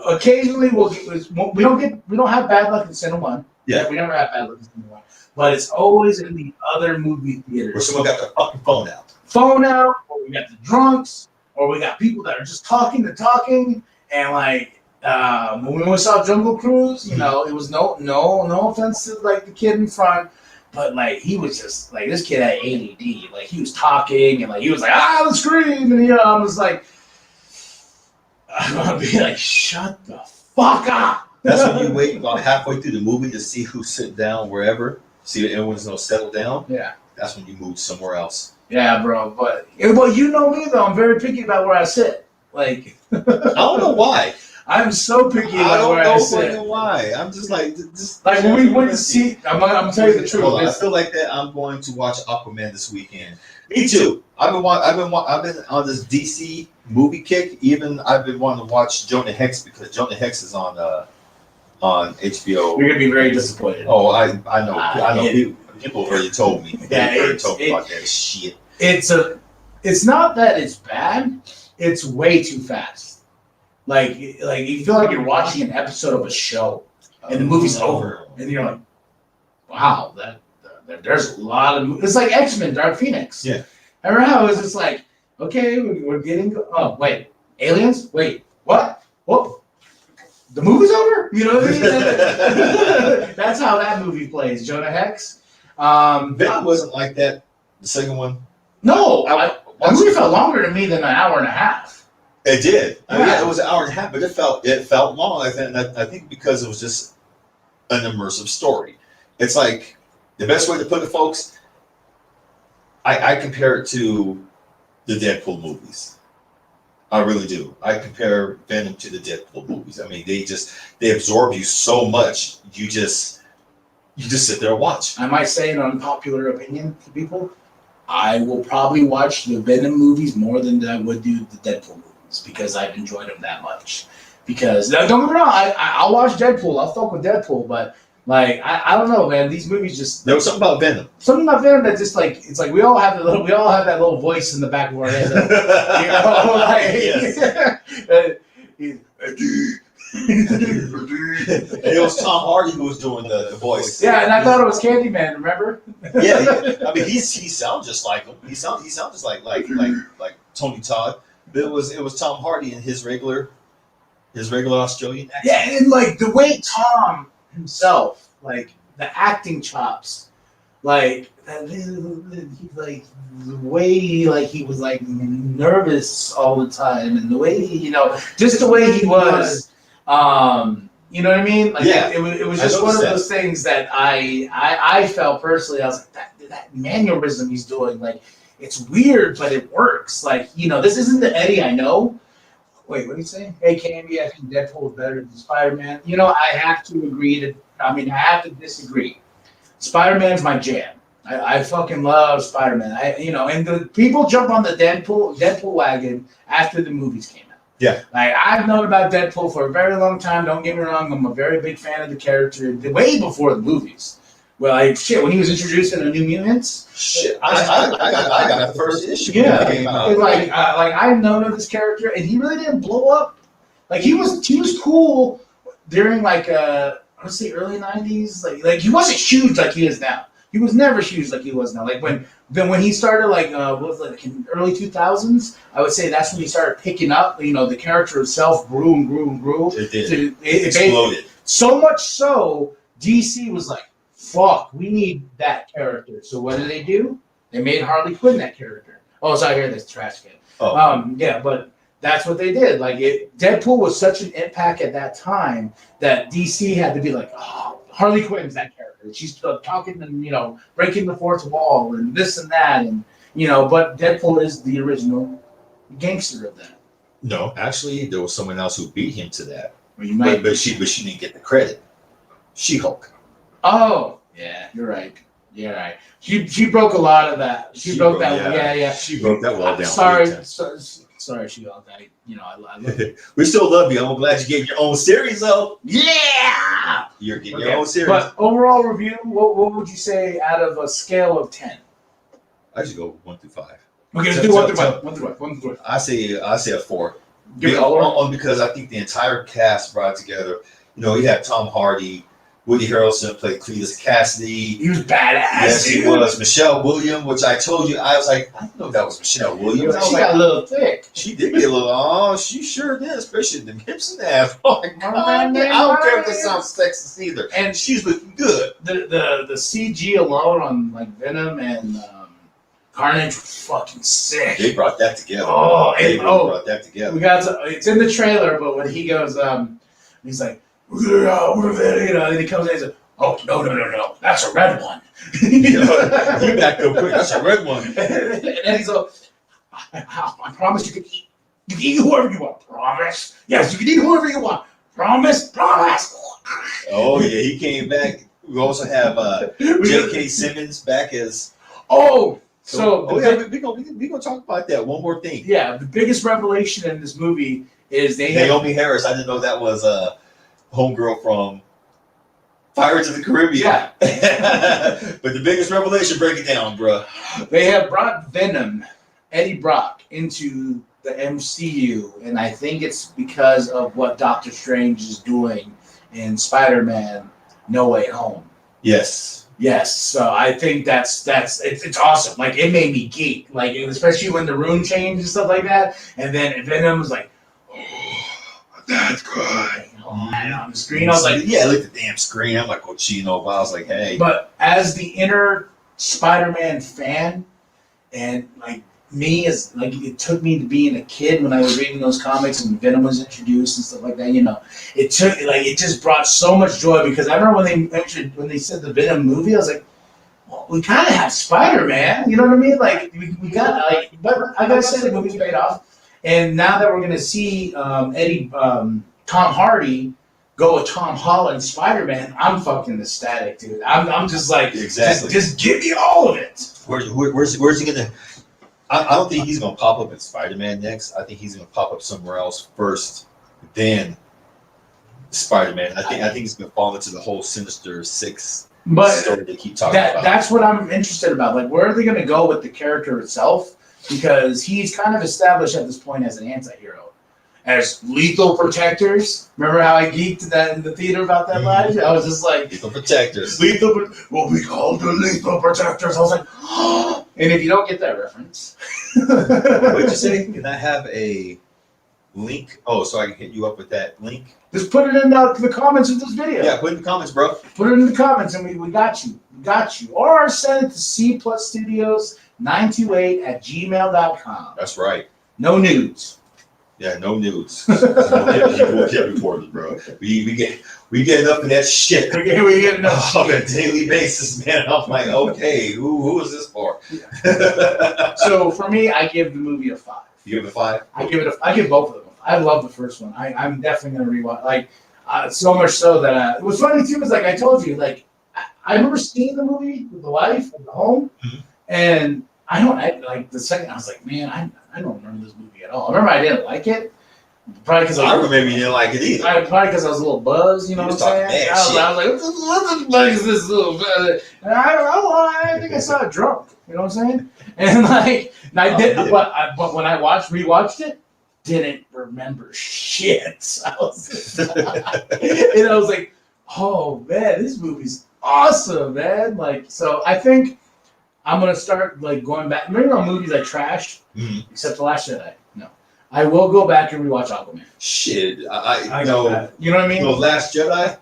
Occasionally, we don't have bad luck in Cinema. Yeah. We never have bad luck in Cinema. But it's always in the other movie theaters. Where someone got their fucking phone out. Or we got the drunks. Or we got people that are just talking, and like when we saw Jungle Cruise, it was no offense to like the kid in front, but like he was just like this kid had ADD, like he was talking and like he was like let's scream, and I was like, I'm gonna be like, shut the fuck up. That's when you wait about halfway through the movie to see who sit down wherever, see if everyone's gonna settle down. Yeah, that's when you move somewhere else. Yeah, bro, but you know me though. I'm very picky about where I sit. Like, I don't know why. I'm so picky about where I sit. I don't know why. I'm just like when we went to see. I'm gonna tell you the truth. I feel like that. I'm going to watch Aquaman this weekend. Me too. I've been on this DC movie kick. Even I've been wanting to watch Jonah Hex because Jonah Hex is on HBO. You're gonna be very disappointed. Oh, I know. People already told me. They already told me about that shit. It's not that it's bad. It's way too fast. Like you feel like you're watching an episode of a show, and the movie's over, and you're like, wow, there's a lot of. It's like X-Men, Dark Phoenix. Yeah. I remember how it was just like, okay, we're getting. Oh wait, aliens? Wait, what? Whoa. The movie's over? You know what I mean? That's how that movie plays. Jonah Hex. Venom wasn't like that. The second one. No, the movie felt longer to me than an hour and a half. It did. Yeah. It was an hour and a half, but it felt long. I think because it was just an immersive story. It's like the best way to put it, folks. I compare it to the Deadpool movies. I really do. I compare Venom to the Deadpool movies. I mean, they absorb you so much. You just sit there and watch. I might say an unpopular opinion to people. I will probably watch the Venom movies more than I would do the Deadpool movies because I've enjoyed them that much. Because don't get me wrong, I'll watch Deadpool. I'll fuck with Deadpool, but like I don't know, man. These movies just There was something about Venom. Something about Venom that just like it's like we all have that little voice in the back of our head. You know, like It was Tom Hardy who was doing the voice. Yeah, and I thought it was Candyman. Remember? Yeah. I mean, he sounds just like him. He sounds just like Tony Todd. But it was Tom Hardy in his regular Australian accent. Yeah, and like the way Tom himself, like the acting chops, like the way he was like nervous all the time, and the way just the way he was, you know what I mean? Like yeah. it was just one of those things that I felt personally. I was like that mannerism he's doing, like it's weird, but it works. Like this isn't the Eddie I know. Wait, what did he say? Hey, Candy, I think Deadpool is better than Spider-Man. I have to agree I have to disagree. Spider-Man's my jam. I fucking love Spider-Man. And the people jump on the Deadpool wagon after the movies came out. Yeah. Like, I've known about Deadpool for a very long time. Don't get me wrong. I'm a very big fan of the character way before the movies. Well, when he was introduced in the New Mutants. Shit, I got the first issue. Yeah, came out. like I've known of this character, and he really didn't blow up. Like he was cool during like let's say early '90s. Like he wasn't huge like he is now. He was never huge like he was now. Like when he started in early 2000s, I would say that's when he started picking up. The character itself grew and grew and grew. It did. It exploded. So much so, DC was like, fuck, we need that character. So what do? They made Harley Quinn that character. Oh, sorry, here, this trash can. Oh. Yeah, but that's what they did. Like, Deadpool was such an impact at that time that DC had to be like, oh, Harley Quinn's that character. She's talking and, breaking the fourth wall and this and that. And, but Deadpool is the original gangster of that. No, actually, there was someone else who beat him to that. Well, you might, but she didn't get the credit. She-Hulk. Oh, yeah, you're right. You're right. She broke a lot of that. She broke that. Yeah. She broke that wall down. Sorry, She-Hulk. I love it. We still love you. I'm glad you gave your own series, though. Yeah. You're getting your own series. But overall review, what would you say out of a scale of 10? I just go 1 through 5. Okay, let's do 1 through 5. 1 through 5. I say a 4. Give it all. Because I think the entire cast brought together. You had Tom Hardy. Woody Harrelson played Cletus Cassidy. He was badass. Yes, he was. Michelle Williams, which I told you, I was like, I didn't know that was Michelle Williams. She got a little thick. She did get a little, she sure did, especially the hips and ass. Oh my God. I don't care if this sounds sexist either. And she's looking good. The CG alone on like Venom and Carnage was fucking sick. They brought that together. They brought that together. It's in the trailer, but when he goes, he's like, we're Venom, and he comes in and says, oh, no, that's a red one. You backed up quick, that's a red one. And then he's like, I promise you can eat whoever you want. Promise? Yes, you can eat whoever you want. Promise? Oh, yeah, he came back. We also have J.K. Simmons back as... we're gonna talk about that. One more thing. Yeah, the biggest revelation in this movie is Naomi Harris. I didn't know that was a homegirl from Pirates of the Caribbean. Yeah. But the biggest revelation, break it down, bro. They have brought Venom, Eddie Brock, into the MCU, and I think it's because of what Doctor Strange is doing in Spider-Man: No Way Home. Yes. Yes, so I think that's it's awesome. Like it made me geek, like especially when the rune changed and stuff like that. And then Venom was like, "Oh, that's good." On the screen, I was like, "Yeah, look at the damn screen." I'm like, "Oh, Chino," but I was like, "Hey." But as the inner Spider-Man fan, and like me, as like it took me to being a kid when I was reading those comics and Venom was introduced and stuff like that. You know, it just brought so much joy because I remember when they said the Venom movie, I was like, well, we kind of have Spider-Man. You know what I mean? Like we got like, but I gotta say the movie's paid off. And now that we're gonna see Tom Hardy go with Tom Holland Spider-Man, I'm fucking ecstatic, dude. I'm just like, exactly. Just give me all of it. Where's he gonna? I don't think he's gonna pop up in Spider-Man next. I think he's gonna pop up somewhere else first, then Spider-Man. I think he's gonna fall into the whole Sinister Six story they keep talking about. That's what I'm interested about. Like, where are they gonna go with the character itself? Because he's kind of established at this point as an anti-hero. As lethal protectors. Remember how I geeked that in the theater about that live? I was just like, lethal protectors. What we call the lethal protectors. I was like, oh. And if you don't get that reference, what'd you say? Can I have a link? Oh, so I can hit you up with that link? Just put it in the comments of this video. Yeah, put it in the comments, bro. Put it in the comments, and we got you. We got you. Or send it to cplusstudios928@gmail.com. That's right. No nudes. Yeah, no nudes. We'll get reported, bro. We get enough of that shit. We get enough on a daily basis, man. I'm like, okay, who is this for? Yeah. So for me, I give the movie a 5. You give it a 5? I give both of them. I love the first one. I'm definitely gonna rewatch. Like so much so that it was funny too. Is like I told you, like I remember seeing the movie with the wife at the home, and like the second I was like, man, I don't remember this movie at all. I remember I didn't like it. Probably because I remember you didn't like it either. Probably because I was a little buzzed, you know what I'm saying? I was like, what the fuck is this little? And I don't know. I think I saw it drunk. You know what I'm saying? And like, I did, but when I rewatched it, didn't remember shit. I was, and I was like, oh man, this movie's awesome, man. Like, so I think I'm gonna start like going back. Remember all movies I trashed, except The Last Jedi. No, I will go back and rewatch Aquaman. Shit, I know. know. You know what I mean? The Last Jedi.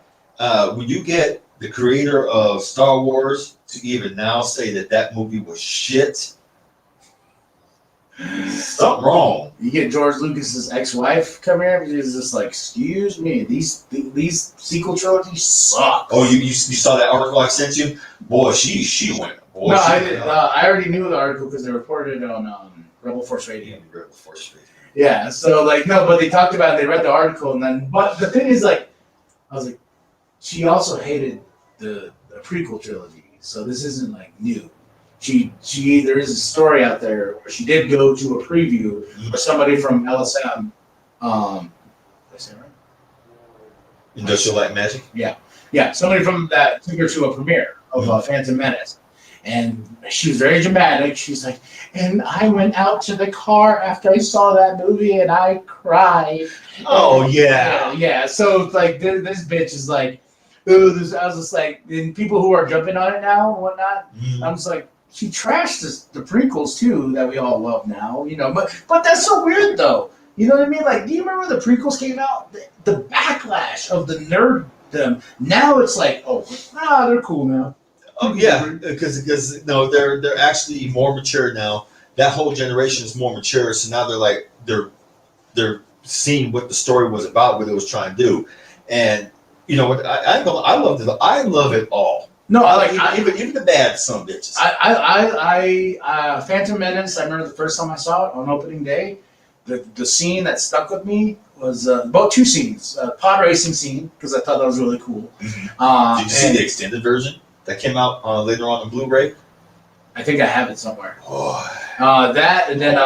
When you get the creator of Star Wars to even now say that movie was shit, something wrong. You get George Lucas's ex-wife come here. He's just like, excuse me, these sequel trilogies suck. Oh, you saw that article I sent you? Boy, she went. Boy, no, I did. I already knew the article because they reported it on Rebel Force Radio. Rebel Force Radio. Yeah, so like no, but they talked about it, they read the article, and then but the thing is like, I was like, she also hated the prequel trilogy, so this isn't like new. She there is a story out there where she did go to a preview where somebody from LSM, did I say it right? Industrial Light and Magic? Yeah, somebody from that took her to a premiere of Phantom Menace. And she was very dramatic. She's like, and I went out to the car after I saw that movie and I cried. Oh, yeah. Yeah. So it's like, this bitch is like, ooh, I was just like, and people who are jumping on it now and whatnot, I'm just like, she trashed the prequels too that we all love now, you know. But that's so weird though. You know what I mean? Like, do you remember when the prequels came out? The backlash of the nerddom. Now it's like, they're cool now. Oh yeah, because no, they're actually more mature now. That whole generation is more mature, so now they're seeing what the story was about, what it was trying to do, and you know what? I love it. I love it all. No, even the bad some bitches. Phantom Menace. I remember the first time I saw it on opening day. The scene that stuck with me was about two scenes. Pod racing scene because I thought that was really cool. Did you see the extended version that came out later on Blu-ray? I think I have it somewhere. That and then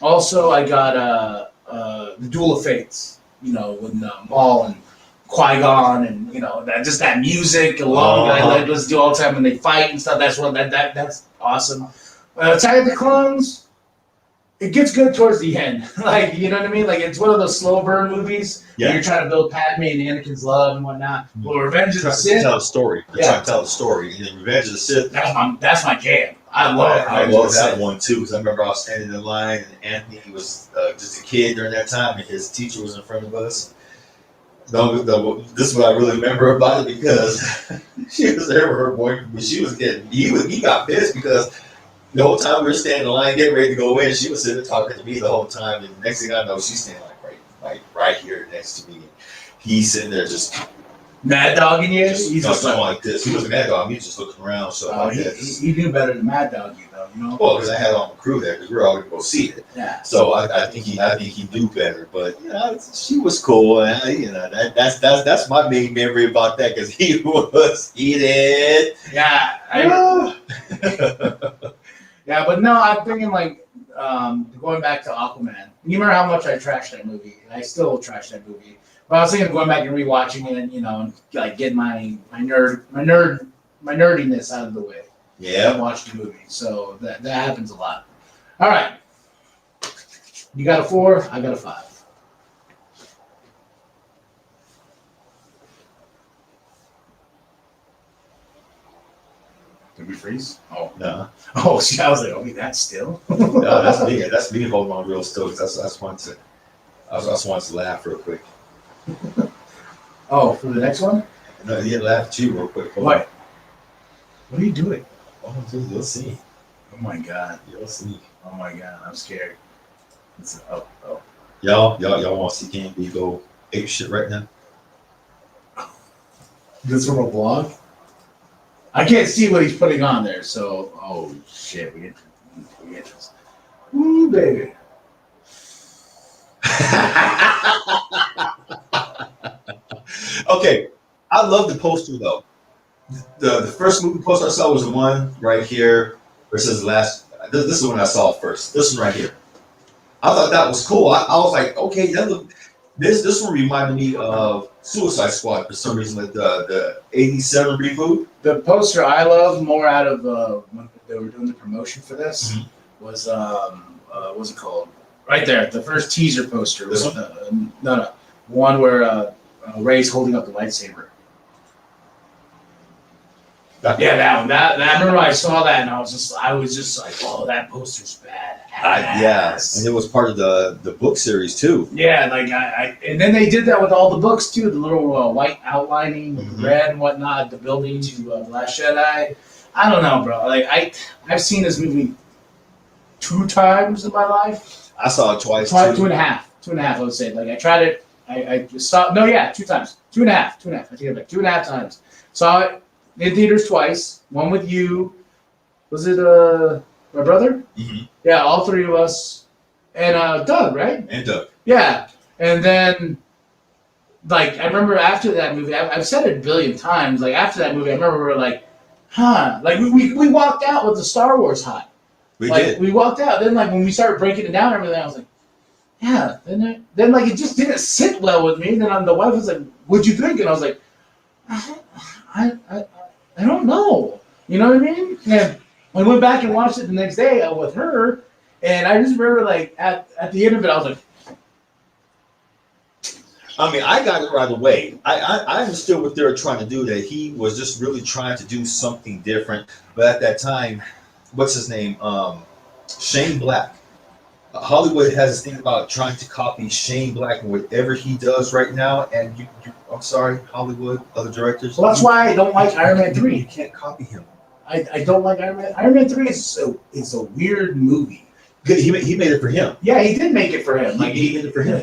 also I got the Duel of Fates. You know, with Maul and Qui-Gon and you know that music along that I listen to all the time when they fight and stuff. That's awesome. Attack of the Clones. it gets good towards the end. Like, you know what I mean? Like, it's one of those slow burn movies where you're trying to build Padme and Anakin's love and whatnot. Well, Revenge of the Sith. Tell a story. They're trying to tell a story. And then Revenge of the Sith. That's my jam. I love that one too, because I remember I was standing in line and Anthony was just a kid during that time, and his teacher was in front of us. This is what I really remember about it, because she was there with her boyfriend, but she was he got pissed because the whole time we were standing in line getting ready to go in, she was sitting there talking to me the whole time, and next thing I know, she's standing right here next to me. He's sitting there just mad dogging you. He's just something like this. He was a mad dog. He was just looking around. So he knew better than mad dog you though. You know. Well, because I had on the crew there, because we were all going to go see it. Yeah. So I think he knew better. But she was cool. And that's my main memory about that, because he was heated. Yeah. Yeah, but no, I'm thinking like going back to Aquaman. You remember how much I trashed that movie, and I still trash that movie. But I was thinking of going back and rewatching it, and and like getting my nerdiness out of the way. Yeah. And watch the movie, so that happens a lot. All right, you got a 4, I got a 5. Did we freeze? Oh no. Oh, see, I was like, oh, that's still. No, that's me. That's me holding on real still. I just wanted to laugh real quick. Oh, for the next one? No, you laugh too real quick. What? What are you doing? Oh, dude, you'll see. Oh my god. You'll see. Oh my god, I'm scared. Oh. Y'all want to see Candy go ape shit right now? This from a blog? I can't see what he's putting on there, so oh shit, we get this. Ooh, baby. Okay, I love the poster though. The first movie poster I saw was the one right here where it says last. This is the one I saw first. This one right here. I thought that was cool. I was like, okay, this one reminded me of Suicide Squad for some reason, like the '87 reboot. The poster I love more out of when they were doing the promotion for this was what's it called? Right there, the first teaser poster. This one? No, one where Ray's holding up the lightsaber. Yeah, that one. That I remember I saw that and I was just like, oh, that poster's bad. Yes, and it was part of the book series too. Yeah, like and then they did that with all the books too. The little white outlining with red and whatnot, the building to The Last Jedi. I don't know, bro. Like I've seen this movie 2 times in my life. I saw it twice. Two and a half. I would say. Like I tried it. I saw. No, yeah, 2 times. 2.5. I take it back. 2.5 times. Saw it in theaters twice. One with you. Was it my brother? Mm-hmm. Yeah, all 3 of us. And Doug, right? And Doug. Yeah. And then, like, I remember after that movie, I've said it a billion times, like, after that movie, I remember we were like, huh. Like, we walked out with the Star Wars high. We like, did. We walked out. Then, like, when we started breaking it down and everything, I was like, yeah. Then like, it just didn't sit well with me. Then the wife was like, what'd you think? And I was like, I don't know. You know what I mean? And I went back and watched it the next day with her, and I just remember, like, at the end of it, I was like, I mean, I got it right away. I understood what they were trying to do, that he was just really trying to do something different. But at that time, what's his name? Shane Black. Hollywood has this thing about trying to copy Shane Black and whatever he does right now. And I'm sorry, Hollywood, other directors. well, that's why I don't like Iron Man 3. You can't copy him. I don't like Iron Man. Iron Man 3 is a weird movie. He made it for him. Yeah, he did make it for him. Like, He made it for him.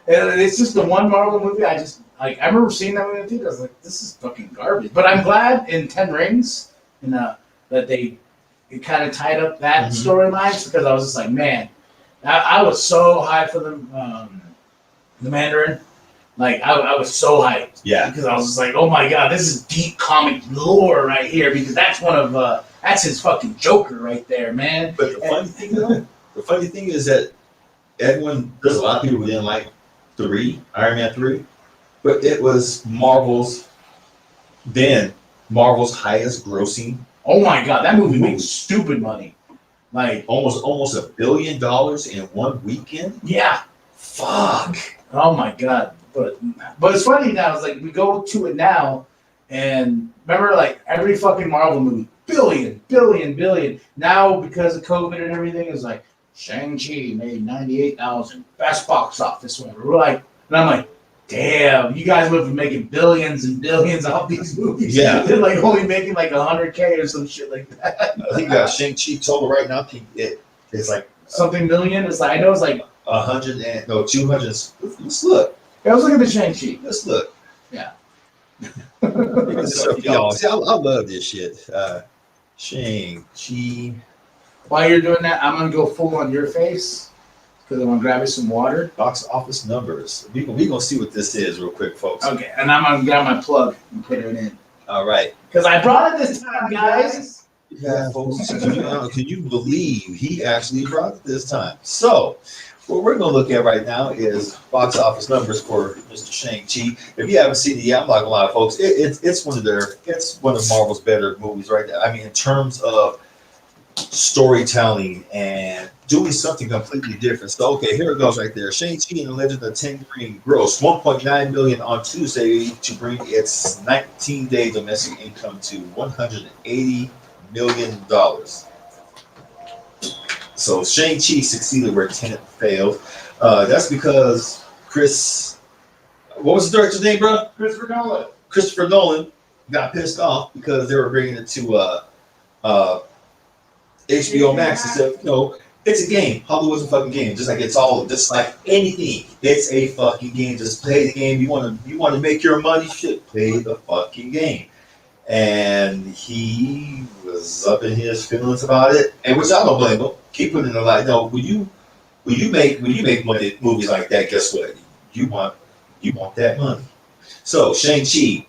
And it's just the one Marvel movie I remember seeing that movie in the theater. I was like, this is fucking garbage. But I'm glad in 10 Rings, that it kind of tied up that storyline, because I was just like, man, I was so hyped for the Mandarin. Like, I was so hyped. Yeah. Because I was just like, oh my god, this is deep comic lore right here, because that's that's his fucking Joker right there, man. But the funny thing is that there's a lot of people who didn't like Iron Man 3, but it was Marvel's highest grossing. Oh my god, that movie made stupid money. Like almost $1 billion in one weekend. yeah, Fuck. oh my god. But it's funny now. It's like we go to it now, and remember, like every fucking Marvel movie, billion. Now because of COVID and everything, is like Shang-Chi made 98,000, best box office whatever. We're like, and I'm like, damn, you guys would be making billions and billions off these movies. Yeah. They're like only making like 100K or some shit like that. I think Shang-Chi total right now. It's like Something million. It's like I know it's like 200. Let's look. I was looking at the Shang-Chi. Let's look. Yeah. Y'all, see, I love this shit. Shang-Chi. While you're doing that, I'm gonna go full on your face because I'm gonna grab you some water. Box office numbers. We gonna see what this is real quick, folks. Okay, and I'm gonna grab my plug and put it in All right. because I brought it this time, guys. Yeah, folks. Can you believe he actually brought it this time? So, what we're going to look at right now is box office numbers for Mr. Shang-Chi. If you haven't seen it yet, I'm not going to lie, folks. It's one of Marvel's better movies right there. I mean, in terms of storytelling and doing something completely different. So, okay, here it goes right there. Shang-Chi and the Legend of Ten Rings grossed $1.9 million on Tuesday to bring its 19-day domestic income to $180 million. So Shang-Chi succeeded where Tenet failed. That's because what was the director's name, bro? Christopher Nolan got pissed off because they were bringing it to HBO Max and said, no, it's a game. Hollywood's a fucking game. Just like anything. It's a fucking game. Just play the game. You want to make your money? Shit, play the fucking game. And he was up in his feelings about it, and which I don't blame him. Keep putting it like, no, when you make movies like that, guess what? You want that money. So Shang-Chi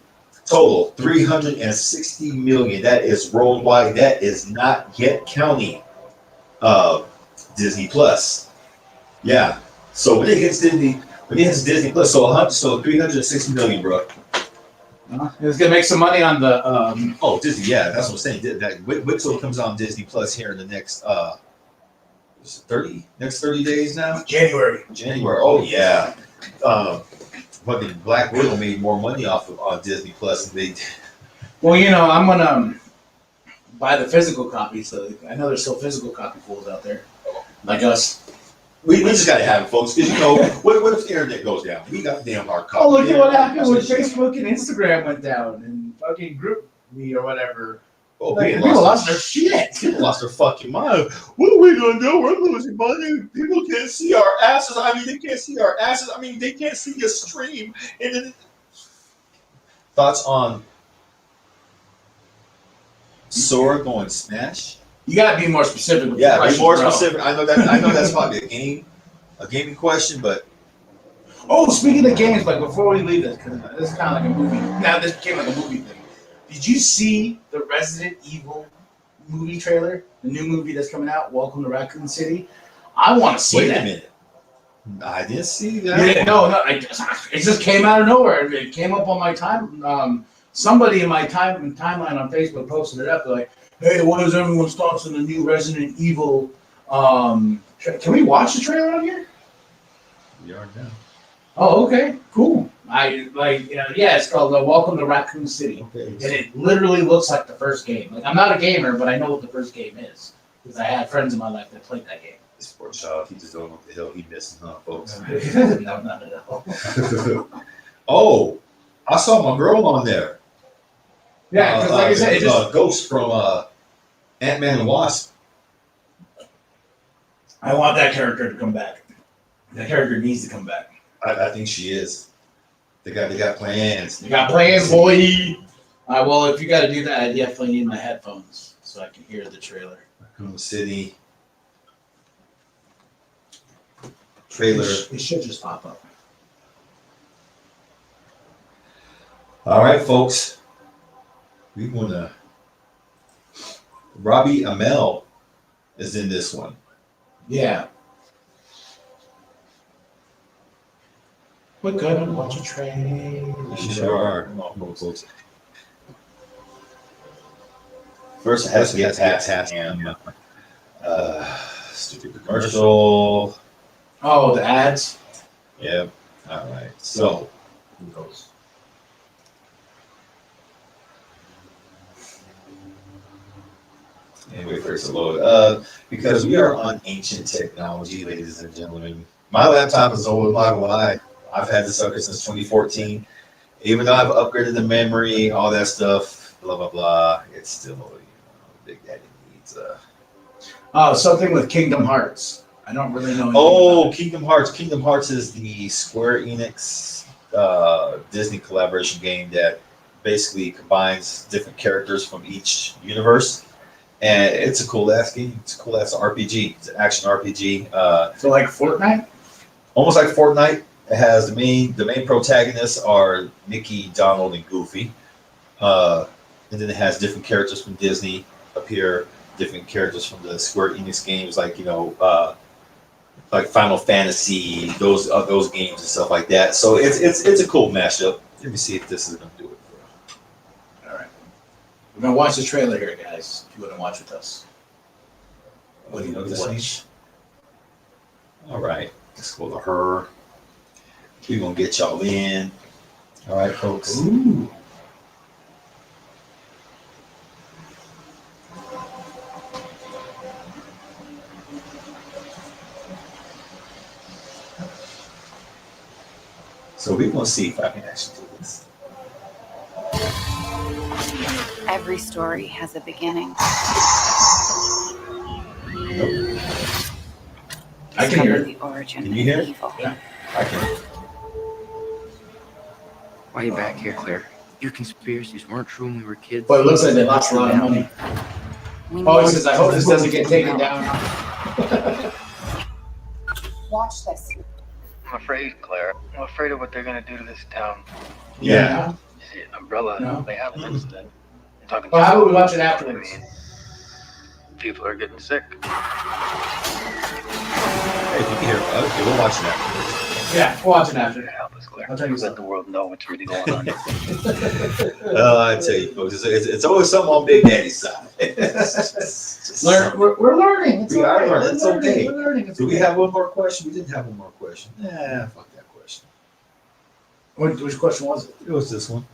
total $360 million. That is worldwide. That is not yet counting Disney Plus. Yeah. So when it hits Disney Plus, so $360 million, bro. It's gonna make some money on the. Disney, yeah, that's what I'm saying. Wait till it comes on Disney Plus here in the next 30 days now. January. Oh yeah. Fucking Black Widow made more money off of Disney Plus than they did. Well, I'm gonna buy the physical copy. So I know there's still physical copy fools out there, like us. We just gotta have it, folks, because what if the internet goes down? We got the damn hard copy. Oh, look at what happened when Facebook and Instagram went down and fucking group me or whatever. Oh, people lost their shit. People lost their fucking mind. What are we gonna do? We're losing money. People can't see our asses. I mean, they can't see our asses. I mean, they can't see a stream. And then thoughts on Sora going Smash? You gotta be more specific. With Yeah, the be more bro. specific. I know that's probably a gaming question, but Oh, speaking of games, like before we leave this, because this is kind of like a movie. Now this became like a movie thing. Did you see the Resident Evil movie trailer? The new movie that's coming out, Welcome to Raccoon City. I want to see wait that. a minute. I didn't see that. Yeah, no, it just came out of nowhere. It came up on my time. Somebody in my timeline on Facebook posted it up. They're like, hey, what is everyone's thoughts on the new Resident Evil? Can we watch the trailer on here? We are now. Oh, okay, cool. It's called Welcome to Raccoon City, Okay. and it literally looks like the first game. Like, I'm not a gamer, but I know what the first game is because I had friends in my life that played that game. This poor child, he just don't know what the hell he missing, huh, folks? No, not at all. Oh, I saw my girl on there. Yeah, because like I said, it just Ghost from Ant-Man and Wasp. I want that character to come back. That character needs to come back. I think she is. They got plans. You got plans, boy. Well, if you got to do that, I definitely need my headphones so I can hear the trailer. Raccoon City trailer. It should just pop up. All right, folks. We wanna. Robbie Amell is in this one. Yeah. We're gonna watch a train. We sure are. Come on, folks. First, it has to be a task. Stupid commercial. Oh, the ads. Yep. All right. So, Who goes? anyway, first of all, because we are on ancient technology, ladies and gentlemen. My laptop is old. I'm not gonna lie. I've had this sucker since 2014. Even though I've upgraded the memory, all that stuff, blah blah blah, it's still, Big Daddy needs. Oh, something with Kingdom Hearts. I don't really know. Oh, Kingdom Hearts. Kingdom Hearts is the Square Enix Disney collaboration game that basically combines different characters from each universe. And it's a cool ass game. It's a cool ass RPG. It's an action RPG. So like Fortnite? Almost like Fortnite. It has the main protagonists are Mickey, Donald, and Goofy. And then it has different characters from Disney appear, different characters from the Square Enix games, like like Final Fantasy, those games and stuff like that. So it's a cool mashup. Let me see if this is gonna do it for All right. We're gonna watch the trailer here, guys. If you want to watch with us. What do you know this niche? All right, let's go to her. We're gonna get y'all in. All right, folks. Ooh. So we're gonna see if I can actually do this. Every story has a beginning. Nope. I can hear it. The origin Can you hear of it? evil. Yeah. I can. Why are you back here, Claire? Your conspiracies weren't true when we were kids. But it looks like they lost a lot of money. Oh, he says, I hope this doesn't get taken down. Watch this. I'm afraid, Claire. I'm afraid of what they're going to do to this town. Yeah. You see, Umbrella, No. they have an incident. I'm talking Well, how about we watch it I afterwards? mean, people are getting sick. Hey, if you can hear me. Okay, we'll watch that. Yeah, we'll watch it after. Help us, Claire. I'll tell you Let something. the world know what's really going on. I tell you, folks, it's always something on Big Daddy's side. We're learning. It's We are okay. learning. It's okay. We're learning. It's Do we okay. have one more question? We didn't have one more question. Nah, fuck that question. Which question was it? It was this one.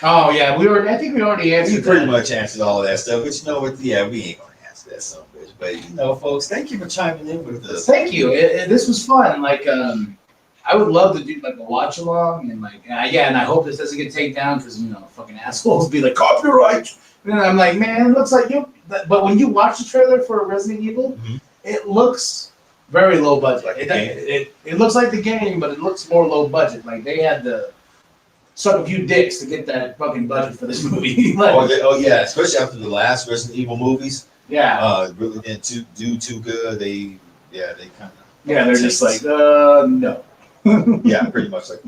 Oh yeah, I think we already answered. We pretty that. much answered all that stuff, but you know what? Yeah, we ain't gonna answer that son of a bitch. But folks, thank you for chiming in with us. Thank you. This was fun. Like, I would love to do like a watch along and like, yeah. And I hope this doesn't get taken down because fucking assholes be like copyright. And I'm like, man, it looks like you. But when you watch the trailer for Resident Evil, Mhm. it looks very low budget. Like the It looks like the game, but it looks more low budget. Like they had to suck a few dicks to get that fucking budget for this movie. Like, Oh yeah, especially after the last Resident Evil movies. yeah, Really didn't do too good. They kind of. yeah. They're just like, no. Yeah, pretty much like.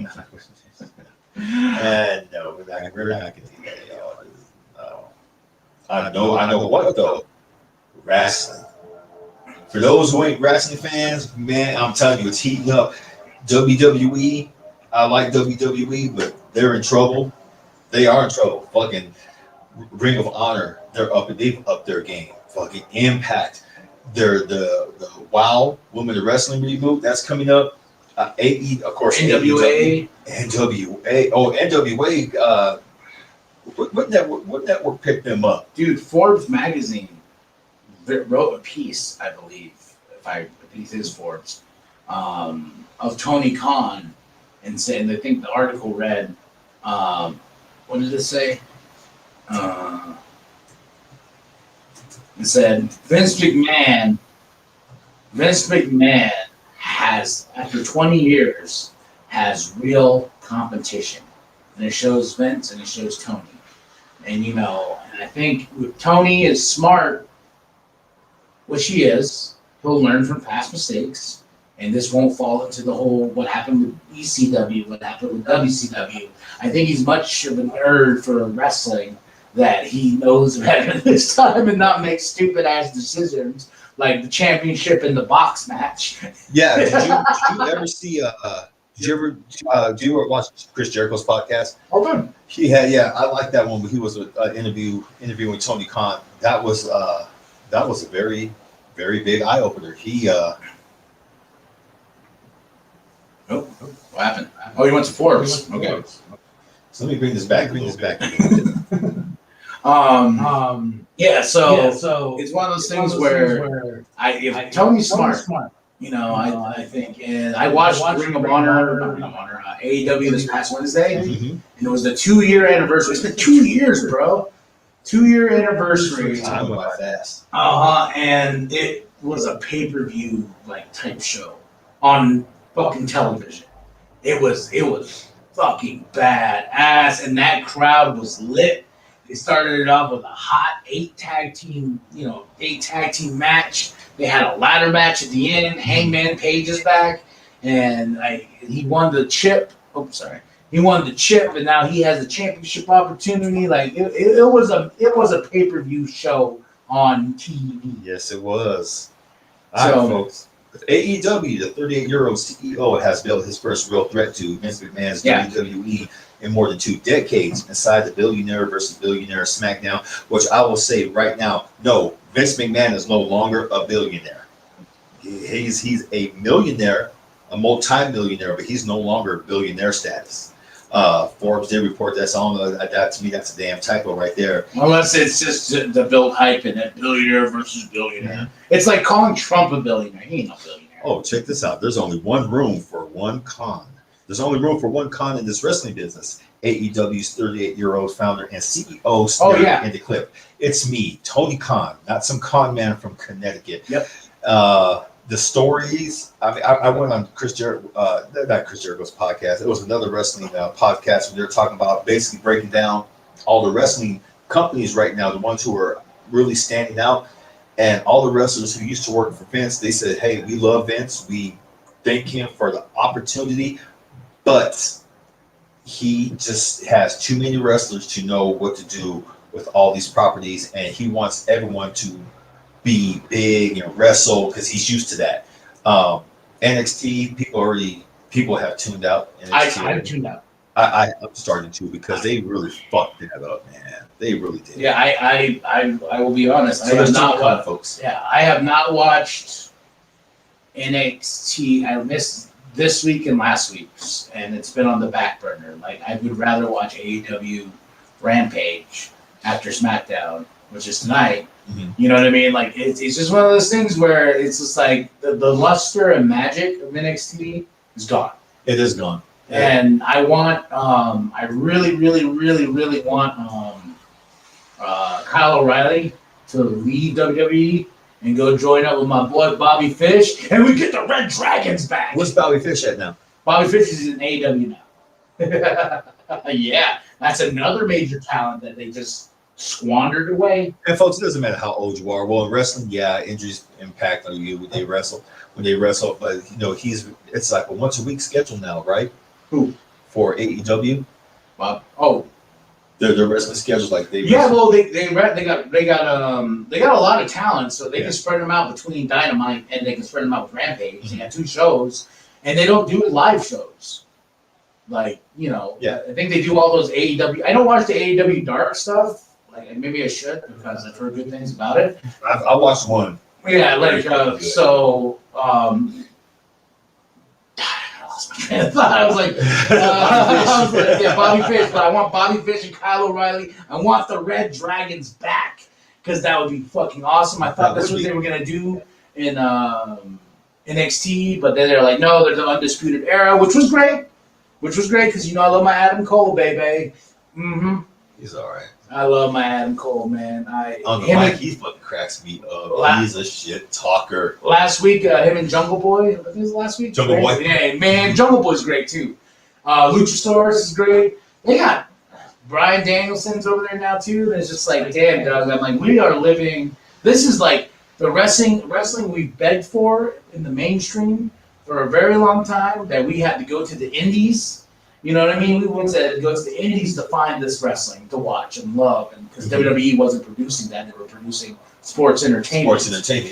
And no, we're not gonna do that, y'all. I know what though. Wrestling. For those who ain't wrestling fans, man, I'm telling you, it's heating up. WWE, I like WWE, but they're in trouble. They are in trouble. Fucking Ring of Honor, they've upped their game. Fucking Impact, they're the WoW Women of Wrestling reboot that's coming up. AE, of course, NWA. NWA. Oh, NWA. What network picked them up? Dude, Forbes magazine wrote a piece, I believe, I think it is Forbes, of Tony Khan, and said, and I think the article read, what did it say? It said Vince McMahon has, after 20 years, has real competition, and it shows Vince and it shows Tony. And and I think if Tony is smart, which he is, he'll learn from past mistakes, and this won't fall into the whole what happened with ECW, what happened with WCW. I think he's much of a nerd for wrestling that he knows better this time and not make stupid ass decisions like the championship in the box match. Yeah, did you ever see do you ever watch Chris Jericho's podcast? Okay. He had, yeah, I like that one. But he was interviewing Tony Khan. That was a very, very big eye opener. He what happened? Oh, he went to Forbes. Okay. So let me bring this back. Yeah. So it's one of those things where if Tony's smart, I think, and I watched Ring of Honor, AEW this past Wednesday, and it was the 2-year anniversary. It's been 2 years, bro. 2-year anniversary. Time went by fast. And it was a pay-per-view like type show on fucking television. It was fucking badass, and that crowd was lit. They started it off with a hot 8 tag team match. They had a ladder match at the end. Hangman Page is back, and he won the chip. He won the chip, and now he has a championship opportunity. Like it was a pay-per-view show on TV. Yes, it was. All right, folks. With AEW, the 38-year-old CEO has built his first real threat to Vince McMahon's WWE in more than 2 decades inside the billionaire versus billionaire SmackDown, which I will say right now, no, Vince McMahon is no longer a billionaire. He's a millionaire, a multi-millionaire, but he's no longer billionaire status. Forbes did report that song. That to me, that's a damn typo right there. Unless it's just the build hype and that billionaire versus billionaire. Mm-hmm. It's like calling Trump a billionaire. He ain't no billionaire. Oh, check this out. There's only one room for one con. There's only room for one con in this wrestling business. AEW's 38-year-old founder and CEO stated in the clip. It's me, Tony Khan, not some con man from Connecticut. Yep. The stories. I went on not Chris Jericho's podcast. It was another wrestling podcast where they're talking about basically breaking down all the wrestling companies right now, the ones who are really standing out, and all the wrestlers who used to work for Vince. They said, "Hey, we love Vince. We thank him for the opportunity, but he just has too many wrestlers to know what to do with all these properties, and he wants everyone to be big and wrestle because he's used to that." NXT people have tuned out. NXT. I've tuned out. I'm starting to because they really fucked that up, man. They really did. Yeah, I will be honest. So I have not watched, folks. Yeah, I have not watched NXT. I missed this week and last week's, and it's been on the back burner. Like I would rather watch AEW Rampage after SmackDown, which is tonight. Mm-hmm. You know what I mean? Like it's just one of those things where it's just like the luster and magic of NXT is gone. It is gone. And I want, I really, really, really, really want Kyle O'Reilly to leave WWE and go join up with my boy Bobby Fish, and we get the Red Dragons back. Where's Bobby Fish at now? Bobby Fish is in AEW now. Yeah, that's another major talent that they just squandered away. And folks, it doesn't matter how old you are. Well, in wrestling, yeah, injuries impact on you when they wrestle. But it's like a once a week schedule now, right? Who? For AEW? Bob. Oh. Their wrestling schedules like they. Yeah, well, they got a lot of talent, so they can spread them out between Dynamite and they can spread them out with Rampage. Mm-hmm. They have 2 shows, and they don't do live shows. Like I think they do all those AEW. I don't watch the AEW Dark stuff. Like maybe I should because I've heard good things about it. I watched one. Yeah, like so. I was like, Bobby Fish, but I want Bobby Fish and Kyle O'Reilly. I want the Red Dragons back because that would be fucking awesome. I thought that's what they were gonna do in NXT, but then they're like, no, they're the Undisputed Era, which was great because I love my Adam Cole, baby. Mm-hmm. He's all right. I love my Adam Cole, man. On the mic, he fucking cracks me up. He's a shit talker. Last week, him and Jungle Boy. I think it was last week. Jungle Boy. Yeah, man, Jungle Boy's great too. Luchasaurus is great. They got Bryan Danielson's over there now too. And it's just like, damn, dog. I'm like, we are living. This is like the wrestling we begged for in the mainstream for a very long time. That we had to go to the indies. You know what I mean? We went to go to the indies to find this wrestling to watch and love, and because WWE wasn't producing that, they were producing sports entertainment.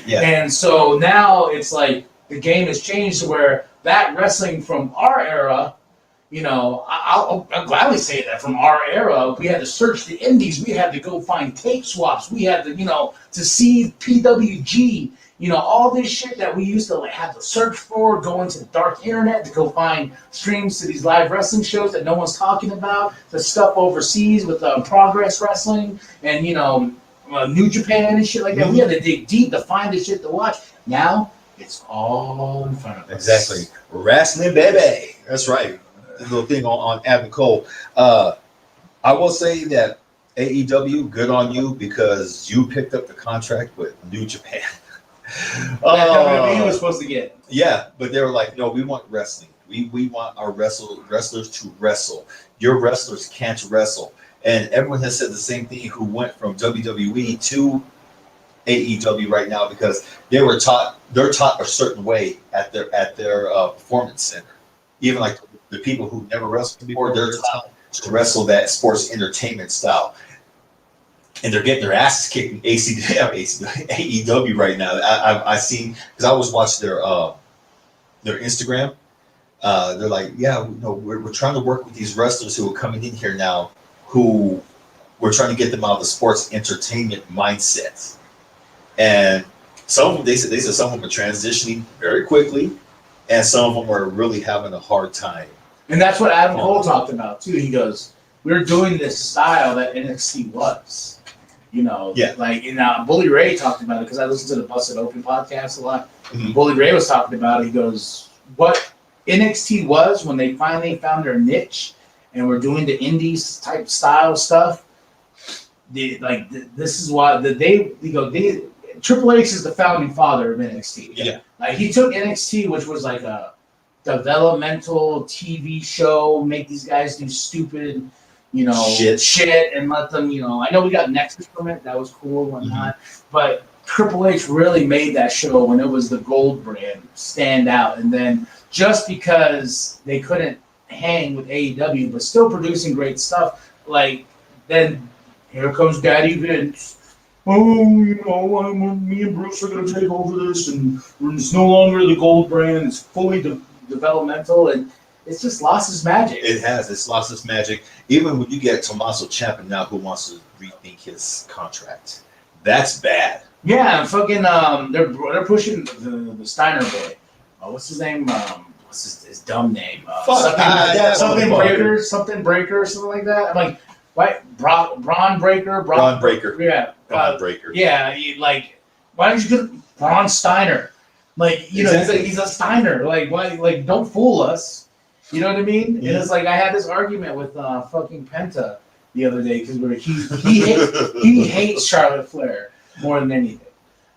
Yeah. And so now it's like the game has changed to where that wrestling from our era, I'll gladly say that from our era, we had to search the indies, we had to go find tape swaps, we had to, to see PWG You know, all this shit that we used to like have to search for, go into the dark internet to go find streams to these live wrestling shows that no one's talking about, the stuff overseas with Progress Wrestling and, you know, New Japan and shit like that. We had to dig deep to find the shit to watch. Now, it's all in front of us. Exactly. Wrestling, baby. That's right. The little thing on Adam Cole. I will say that AEW, good on you, because you picked up the contract with New Japan. That WWE was supposed to get. Yeah, but they were like, no, we want wrestling. We want our wrestlers to wrestle. Your wrestlers can't wrestle. And everyone has said the same thing who went from WWE to AEW right now, because they're taught a certain way at their performance center. Even like the people who never wrestled before, they're taught to wrestle that sports entertainment style. And they're getting their asses kicked in AEW right now. I've seen, because I always watch their Instagram. They're like, yeah, we're trying to work with these wrestlers who are coming in here now, who we're trying to get them out of the sports entertainment mindset. And some of them, they said some of them are transitioning very quickly, and some of them are really having a hard time. And that's what Adam Cole talked about too. He goes, "We're doing this style that NXT was." You know, like, and Bully Ray talked about it, because I listen to the Busted Open podcast a lot. Mm-hmm. Bully Ray was talking about it. He goes, what NXT was when they finally found their niche and were doing the indies type style stuff. This is why Triple H is the founding father of NXT. Yeah. Like, he took NXT, which was like a developmental TV show, make these guys do stupid, you know, shit, and let them, you know, I know we got Nexus from it, that was cool and whatnot, but Triple H really made that show, when it was the gold brand, stand out. And then just because they couldn't hang with AEW, but still producing great stuff, like, then here comes Daddy Vince. Oh, you know, me and Bruce are going to take over this, and it's no longer the gold brand, it's fully developmental, and it's just lost its magic. It has. It's lost its magic. Even when you get Tommaso Ciampa now, who wants to rethink his contract, that's bad. Yeah, fucking they're pushing the Steiner boy. What's his name? What's his dumb name? Something Breaker, something like that. I'm like, why Braun Breaker? Braun Breaker. Yeah, Braun Breaker. Yeah, like, why don't you get Braun Steiner? Like, you know, he's a Steiner. Like, why? Like, don't fool us. You know what I mean? Yeah. And it's like, I had this argument with fucking Penta the other day, because he hates Charlotte Flair more than anything.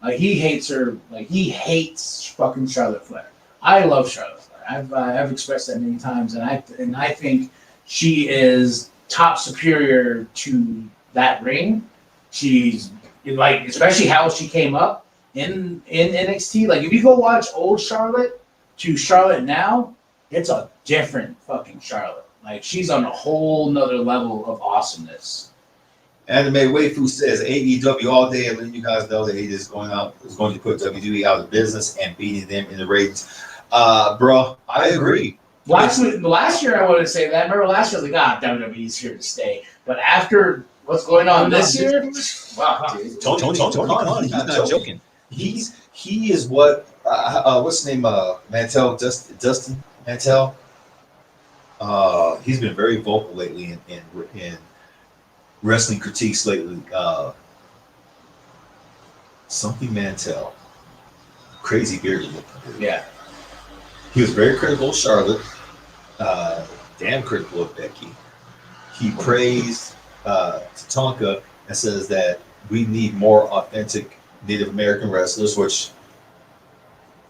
Like, he hates her. Like, he hates fucking Charlotte Flair. I love Charlotte Flair. I've expressed that many times, and I think she is top superior to that ring. She's like, especially how she came up in NXT. Like, if you go watch old Charlotte to Charlotte now, it's a different fucking Charlotte. Like, she's on a whole nother level of awesomeness. Anime Waifu says AEW all day, and letting you guys know that he is going to put WWE out of business and beating them in the ratings. Bro, I agree. Last year I wouldn't say that. Remember last year I was like, WWE's here to stay. But after what's going on this year, wow, Tony Khan, he's not joking. He is what what's his name? Mantel, Dustin Mantel. He's been very vocal lately in wrestling critiques lately. Something Mantel, crazy bearded look. Yeah, he was very critical of Charlotte. Damn critical of Becky. He praised Tatanka and says that we need more authentic Native American wrestlers, which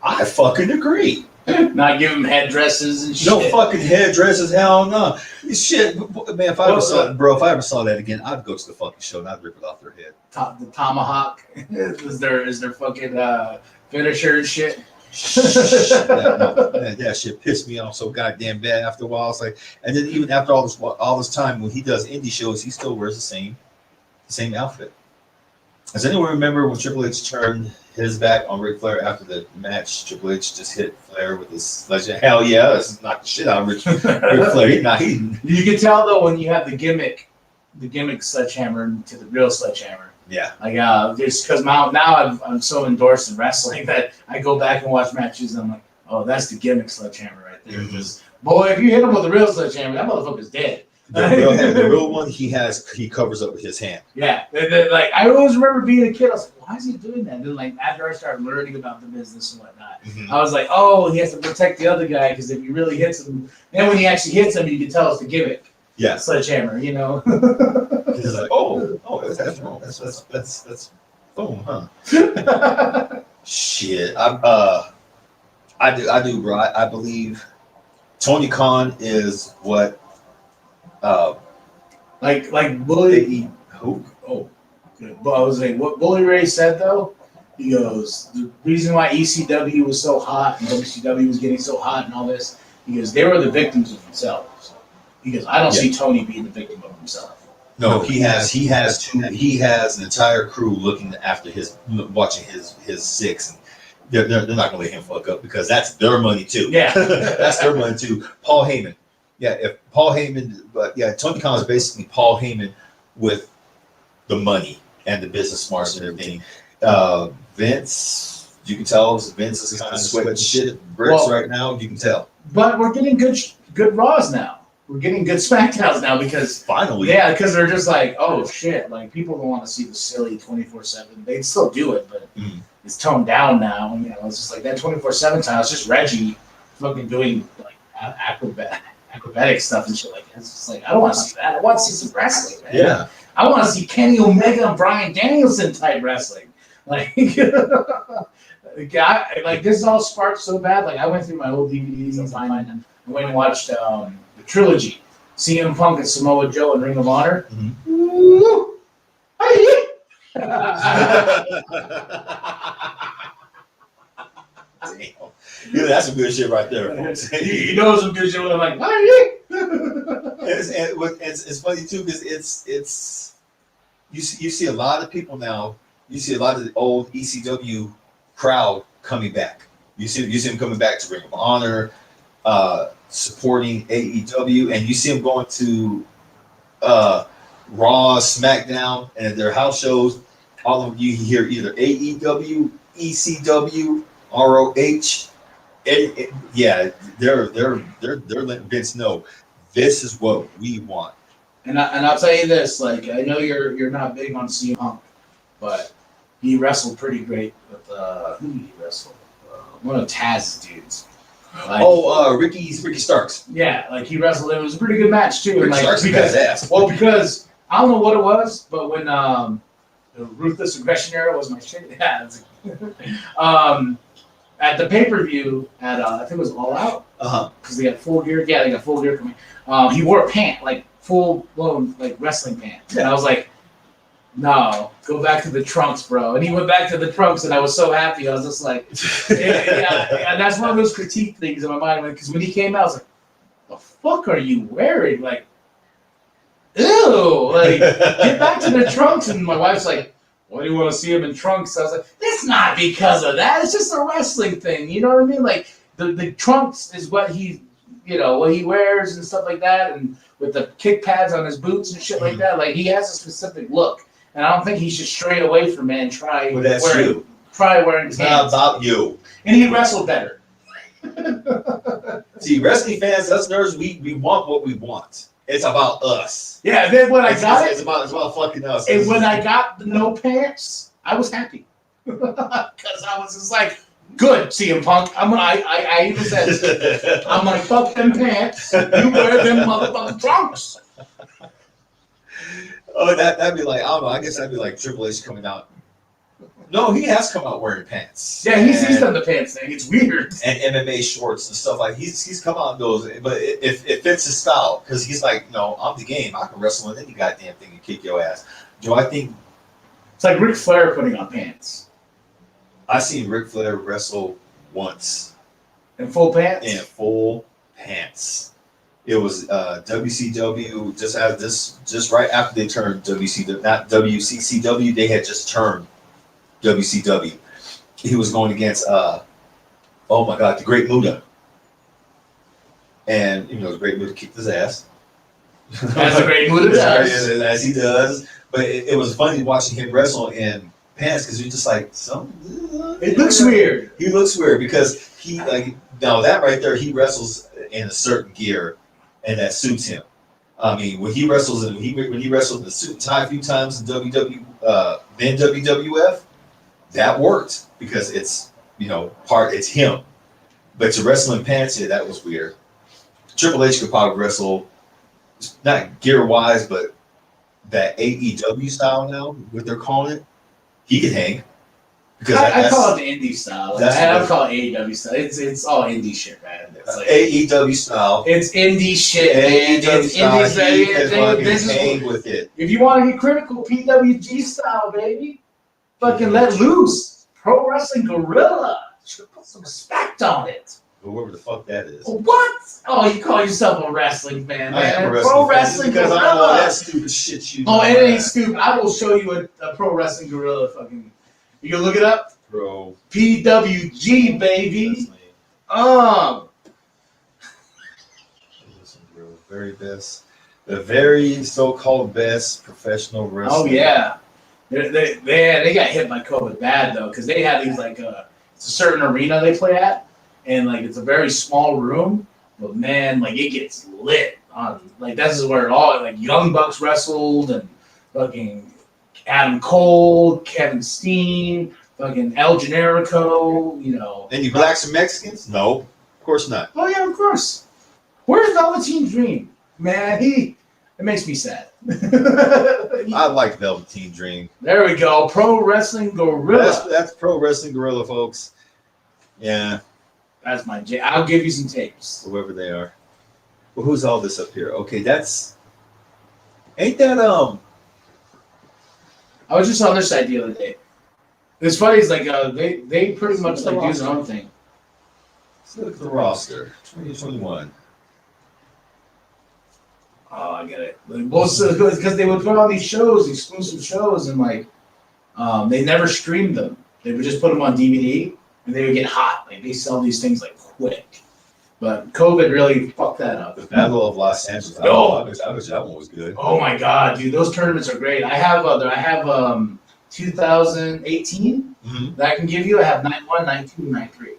I fucking agree. Not give them headdresses and shit. No fucking headdresses, hell no. Shit, man, if I ever saw that again, I'd go to the fucking show and I'd rip it off their head. The tomahawk is their fucking finisher and shit. That shit pissed me off so goddamn bad after a while. It's like, and then even after all this time, when he does indie shows, he still wears the same outfit. Does anyone remember when Triple H turned his back on Ric Flair after the match? Triple H just hit Flair with his sledgehammer. Hell yeah, this is not the shit out of Ric Flair. You can tell though when you have the gimmick sledgehammer to the real sledgehammer. Yeah. Like, just because now I'm so endorsed in wrestling that I go back and watch matches and I'm like, oh, that's the gimmick sledgehammer right there. Mhm. Just, boy, if you hit him with a real sledgehammer, that motherfucker's dead. The real one he covers up with his hand. Yeah. Like, I always remember being a kid, I was like, why is he doing that? And then, like, after I started learning about the business and whatnot, Mhm. I was like, oh, he has to protect the other guy because if he really hits him, then when he actually hits him, you can tell it's the gimmick. Yeah. Sledgehammer, you know? He's like, that's wrong. That's boom, huh? Shit. I do, bro. I believe Tony Khan is what like Bully. who? Oh, good. But I was saying, what Bully Ray said though, he goes, the reason why ECW was so hot and WCW was getting so hot and all this, he goes, they were the victims of themselves. He goes, I don't see Tony being the victim of himself. No, he has an entire crew looking after watching his six, and they're not gonna let him fuck up because that's their money too. Yeah. That's their money too. Paul Heyman. Yeah, if Paul Heyman, but yeah, Tony Khan is basically Paul Heyman with the money and the business smarts and everything. Vince, you can tell Vince is kind of sweating shit bricks right now. You can tell. But we're getting good Raws now. We're getting good SmackDowns now because finally, yeah, because they're just like, oh shit, like people don't want to see the silly 24/7. They'd still do it, but it's toned down now. You know, it's just like that 24/7 time. It's just Reggie fucking doing like acrobatic stuff and shit like that. It's just like I don't want to see that. I want to see some wrestling, man. Yeah, I want to see Kenny Omega and Bryan Danielson type wrestling. Like, like this all sparked so bad. Like I went through my old DVDs and find them. I went and watched the trilogy, CM Punk and Samoa Joe and Ring of Honor. Ooh. Damn. Yeah, that's some good shit right there, folks. You know some good shit when I'm like, it's funny too because it's you see a lot of people now. You see a lot of the old ECW crowd coming back. You see them coming back to Ring of Honor, supporting AEW, and you see them going to Raw, SmackDown, and at their house shows. All of you hear either AEW, ECW, ROH. Yeah, they're letting Vince know this is what we want. And I'll tell you this, like I know you're not big on CM Punk, but he wrestled pretty great with who did he wrestle? One of Taz's dudes. Like, Ricky Starks. Yeah, like he wrestled. It was a pretty good match too. Ricky Like Starks because I don't know what it was, but when the Ruthless Aggression era was my shit. Yeah. At the pay-per-view at I think it was All Out. Because they got full gear. Yeah, they got full gear coming. He wore a pant, like full-blown like wrestling pants, and I was like, no, go back to the trunks, bro. And he went back to the trunks, and I was so happy. I was just like, yeah. And that's one of those critique things in my mind. Because when he came out, I was like, the fuck are you wearing? Like, ew. Like, get back to the trunks. And my wife's like, why do you want to see him in trunks? I was like, it's not because of that. It's just a wrestling thing. You know what I mean? Like, the trunks is what he, what he wears and stuff like that. And with the kick pads on his boots and shit like that. Like, he has a specific look. And I don't think he should stray away from it and try wearing pants. It's not about you. And he wrestled better. See, wrestling fans, us nerds, we want what we want. It's about us. Yeah, and then when I got it, it's about fucking us. And when I got the no pants, I was happy. Because I was just like, good, CM Punk. I even said, I'm like, fuck them pants. You wear them motherfucking trunks. Oh, that'd be like, I don't know, I guess that'd be like Triple H coming out. No, he has come out wearing pants. Yeah, he's done the pants thing. It's weird. And MMA shorts and stuff like he's come out in those, but it fits his style because he's like, no, I'm the game. I can wrestle in any goddamn thing and kick your ass. Do I think it's like Ric Flair putting on pants? I seen Ric Flair wrestle once in full pants. In full pants. It was WCW just right after they turned WCW, not WCCW. They had just turned WCW. He was going against oh my God, the Great Muta, and the Great Muta kicked his ass, That's a great Buddha does. As he does. But it was funny watching him wrestle in pants because you're just like, it looks weird. He looks weird because he now that right there, he wrestles in a certain gear, and that suits him. I mean, when he wrestles when he wrestled in the suit and tie a few times in WWF, that worked because it's it's him. But to wrestle in pants, that was weird. Triple H could probably wrestle, not gear wise, but that AEW style now, what they're calling it, he could hang. Because I call it the indie style. I don't call it AEW style. It's all indie shit, man. It's like AEW style. It's indie shit, man. It's indie style. This is with it. If you want to get critical, PWG style, baby. Fucking let loose. Pro Wrestling Guerrilla. Should put some respect on it. Whoever the fuck that is. What? Oh, you call yourself a wrestling fan, man. I am a wrestling Pro fan Wrestling because Guerrilla. I know that stupid shit you Oh, it ain't stupid. I will show you a Pro Wrestling Guerrilla fucking. You can look it up. Pro PWG, baby. Very best. The very so-called best professional wrestling. Oh yeah. They got hit by COVID bad though, because they had these it's a certain arena they play at, and it's a very small room, but man, it gets lit on this is where all Young Bucks wrestled and fucking Adam Cole, Kevin Steen, fucking El Generico, Any blacks and Mexicans? No, of course not. Oh yeah, of course. Where's Velveteen Dream? Man, it makes me sad. I like Velveteen Dream. There we go. Pro Wrestling Guerrilla. That's Pro Wrestling Guerrilla, folks. Yeah. That's my J. I'll give you some tapes. Whoever they are. Well, who's all this up here? Okay, ain't that I was just on their side the other day. It's funny. It's they pretty much do their own thing. Let's look at the roster. 2021. Oh, I get it. Because they would put on these shows, exclusive shows, and they never streamed them. They would just put them on DVD, and they would get hot. They sell these things quick. But COVID really fucked that up. The Battle of Los Angeles. I wish that one was good. Oh my god, dude, those tournaments are great. I have 2018 that I can give you. I have night 1, night 2, night 3.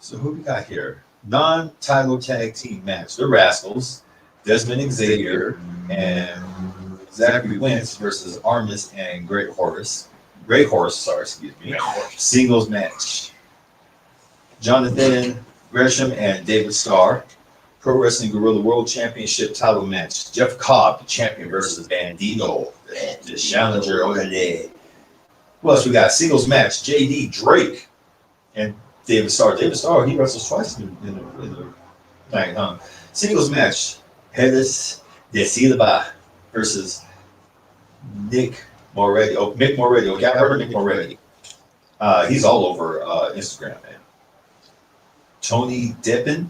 So who we got here? Non-title tag team match. The Rascals, Desmond Xavier, and Zachary Wentz versus Armis and Great Horse. Singles match. Jonathan Gresham and David Starr. Pro Wrestling Guerrilla World Championship title match. Jeff Cobb, the champion, versus Bandito, the challenger over there. Who else we got? Singles match. JD Drake and David Starr. David Starr, he wrestles twice in the night, huh? Singles match. Hedis de Silva versus Nick Moretti. Oh, Mick Moretti. Okay, I heard Nick Moretti. He's all over Instagram, man. Tony Deppen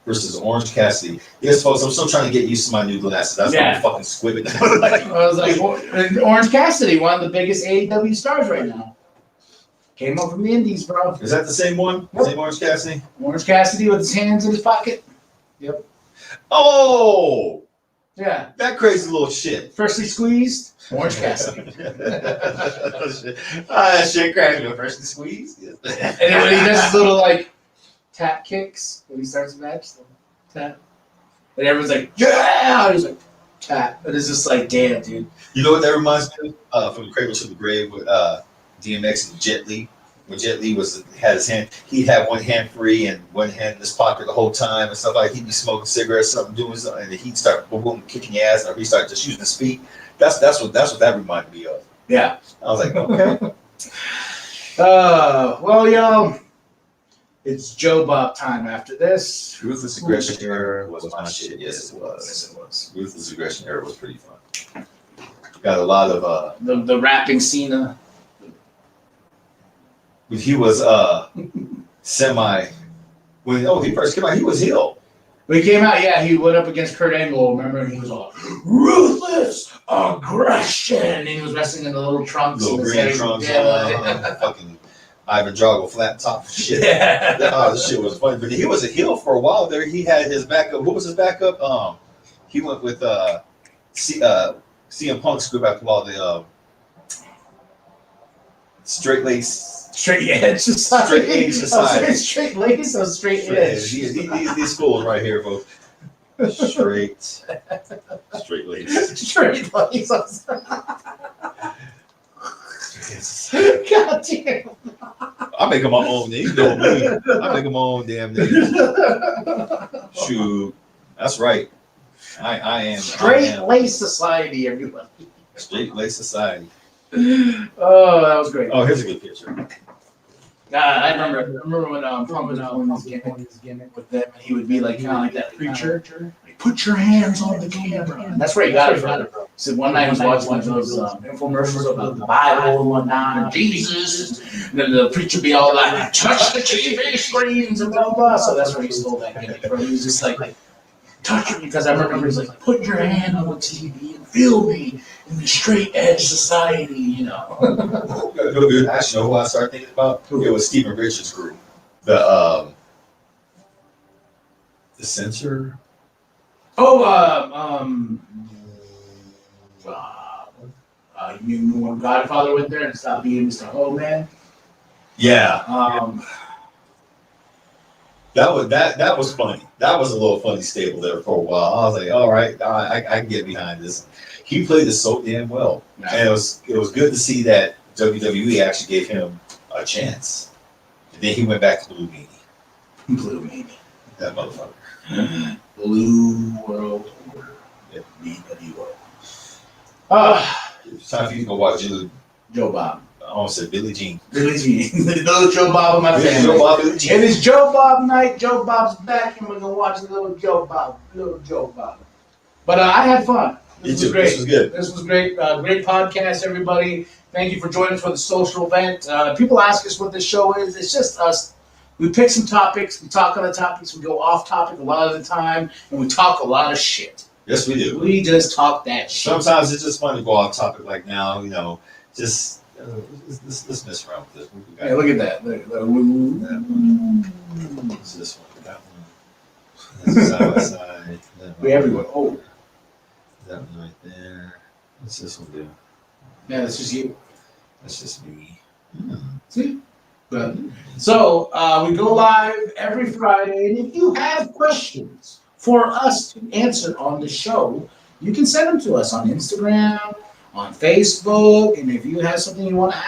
versus Orange Cassidy. Yes, folks, I'm still trying to get used to my new glasses. That's why I'm fucking squibbing. I was Orange Cassidy, one of the biggest AEW stars right now. Came up from the Indies, bro. Is that the same one? Yep. Same Orange Cassidy? Orange Cassidy with his hands in his pocket. Yep. Oh! Yeah. That crazy little shit. Freshly squeezed. Orange Cassidy. That shit crazy. Freshly squeezed? And then when he does his little tap kicks when he starts the match, tap. And everyone's like, yeah! And he's like, tap. And it's just damn, dude. You know what that reminds me of? From the Cradle to the Grave with DMX and Jet Li. When Jet Li had his hand, he'd have one hand free and one hand in his pocket the whole time and stuff he'd be smoking cigarettes, something, doing something, and he'd start boom, boom, kicking your ass, or he'd start just using his feet. That's what that reminded me of. Yeah. I was like, okay. Well, y'all, it's Joe Bob time after this. Ruthless Aggression Era was my shit. Yes, it was. Yes, it was. Ruthless Aggression Era was pretty fun. Got a lot of the rapping Cena. He was semi. When he first came out, he was heel. When he came out, yeah, he went up against Kurt Angle. Remember, he was all Ruthless Aggression, and he was wrestling in the little trunks, little green trunks, fucking Ivan Drago flat top shit. Yeah. This shit was funny. But he was a heel for a while there. He had his backup. What was his backup? He went with CM Punk screwed back all the straight lace. Straight edge society. Straight lace or straight edge? These fools right here, folks. Straight lace. Straight lace. God damn. I'm making my own name. You know me. I'm making my own damn name. Shoot. That's right. I am. Straight lace society, everybody. Straight lace society. Oh, that was great. Oh, here's a good picture. I remember when Punk was doing his gimmick with them, and he would be like kind of like that preacher. Like, put your hands on the camera. And that's where he got it from. So one night he was watching one of those infomercials about the Bible and whatnot, and Jesus. And then the preacher be all like, touch the TV screens and blah, blah, blah. So that's where he stole that gimmick from. He was just like touch it, because I remember he was like, put your hand on the TV and feel me in the straight edge society, you know. Actually, know who I started thinking about? It was Stephen Richards' group. The censor. You mean when Godfather went there and stopped being Mr. Oh Man? Yeah. That was funny. That was a little funny stable there for a while. I was like, all right, I can get behind this. He played it so damn well, and it was good to see that WWE actually gave him a chance. And then he went back to Blue Meanie. Blue Meanie. That motherfucker. Blue World Order. Yep. BWO. It's time for you to go watch Joe Bob. I almost said Billie Jean. Billie Jean. Little Joe Bob in my family. Joe Bob, Billie Jean. It is Joe Bob night. Joe Bob's back, and we're gonna watch little Joe Bob. But I had fun. This was great. This was good. This was great. Great podcast, everybody. Thank you for joining us for the social event. People ask us what this show is. It's just us. We pick some topics. We talk on the topics. We go off topic a lot of the time, and we talk a lot of shit. Yes, we do. We just talk that shit. Sometimes it's just fun to go off topic like now, just let's mess around with this. Hey, look at that. Look. What's this one? That one. That's side by side. We everywhere. Oh. That one right there. What's this one do? Yeah, that's just you. That's just me. See? Good. So we go live every Friday, and if you have questions for us to answer on the show, you can send them to us on Instagram, on Facebook, and if you have something you want to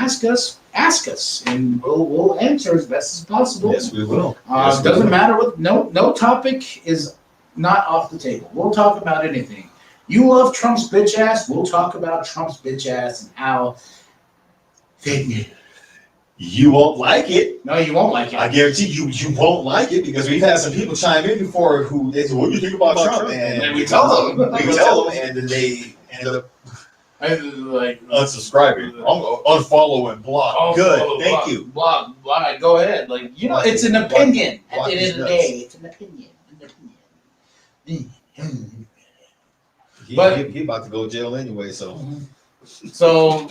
ask us, and we'll answer as best as possible. Yes, we will. Doesn't matter what. No topic is not off the table. We'll talk about anything. You love Trump's bitch ass. We'll talk about Trump's bitch ass and how fake news. You won't like it. No, you won't like it. I guarantee you won't like it, because we've had some people chime in before who they say, "What do you think about Trump?" And we tell them. And then they end up unsubscribing, unfollow, and block. Good, thank you. Block. Go ahead. It's an opinion. At the end of the day, it's an opinion. He about to go to jail anyway, so. So,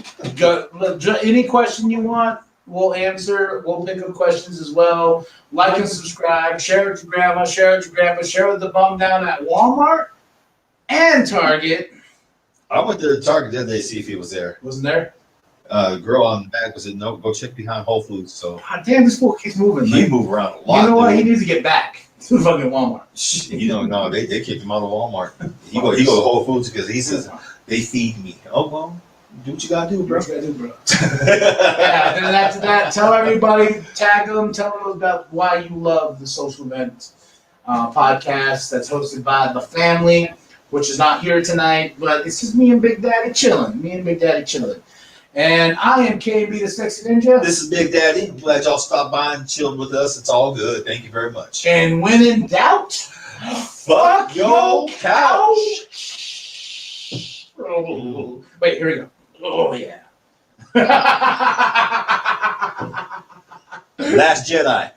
any question you want, we'll answer. We'll pick up questions as well. Like and subscribe. Share it to grandma. Share it to grandpa. Share it with the bum down at Walmart and Target. I went to Target the other day to see if he was there. Wasn't there? Girl on the back was no. Go check behind Whole Foods. So. God damn, this fool keeps moving. He moved around a lot. You know what? He needs to get back to fucking Walmart. No, they kicked him out of Walmart. He go to Whole Foods because he says they feed me. Oh well. Do what you gotta do, bro. Yeah, and then after that, tell everybody, tag them, tell them about why you love the Social Event podcast that's hosted by the family, which is not here tonight, but it's just me and Big Daddy chilling. And I am KB the Sexy Ninja. This is Big Daddy. I'm glad y'all stopped by and chilled with us. It's all good. Thank you very much. And when in doubt, fuck your couch. Oh, wait, here we go. Oh, yeah. Last Jedi.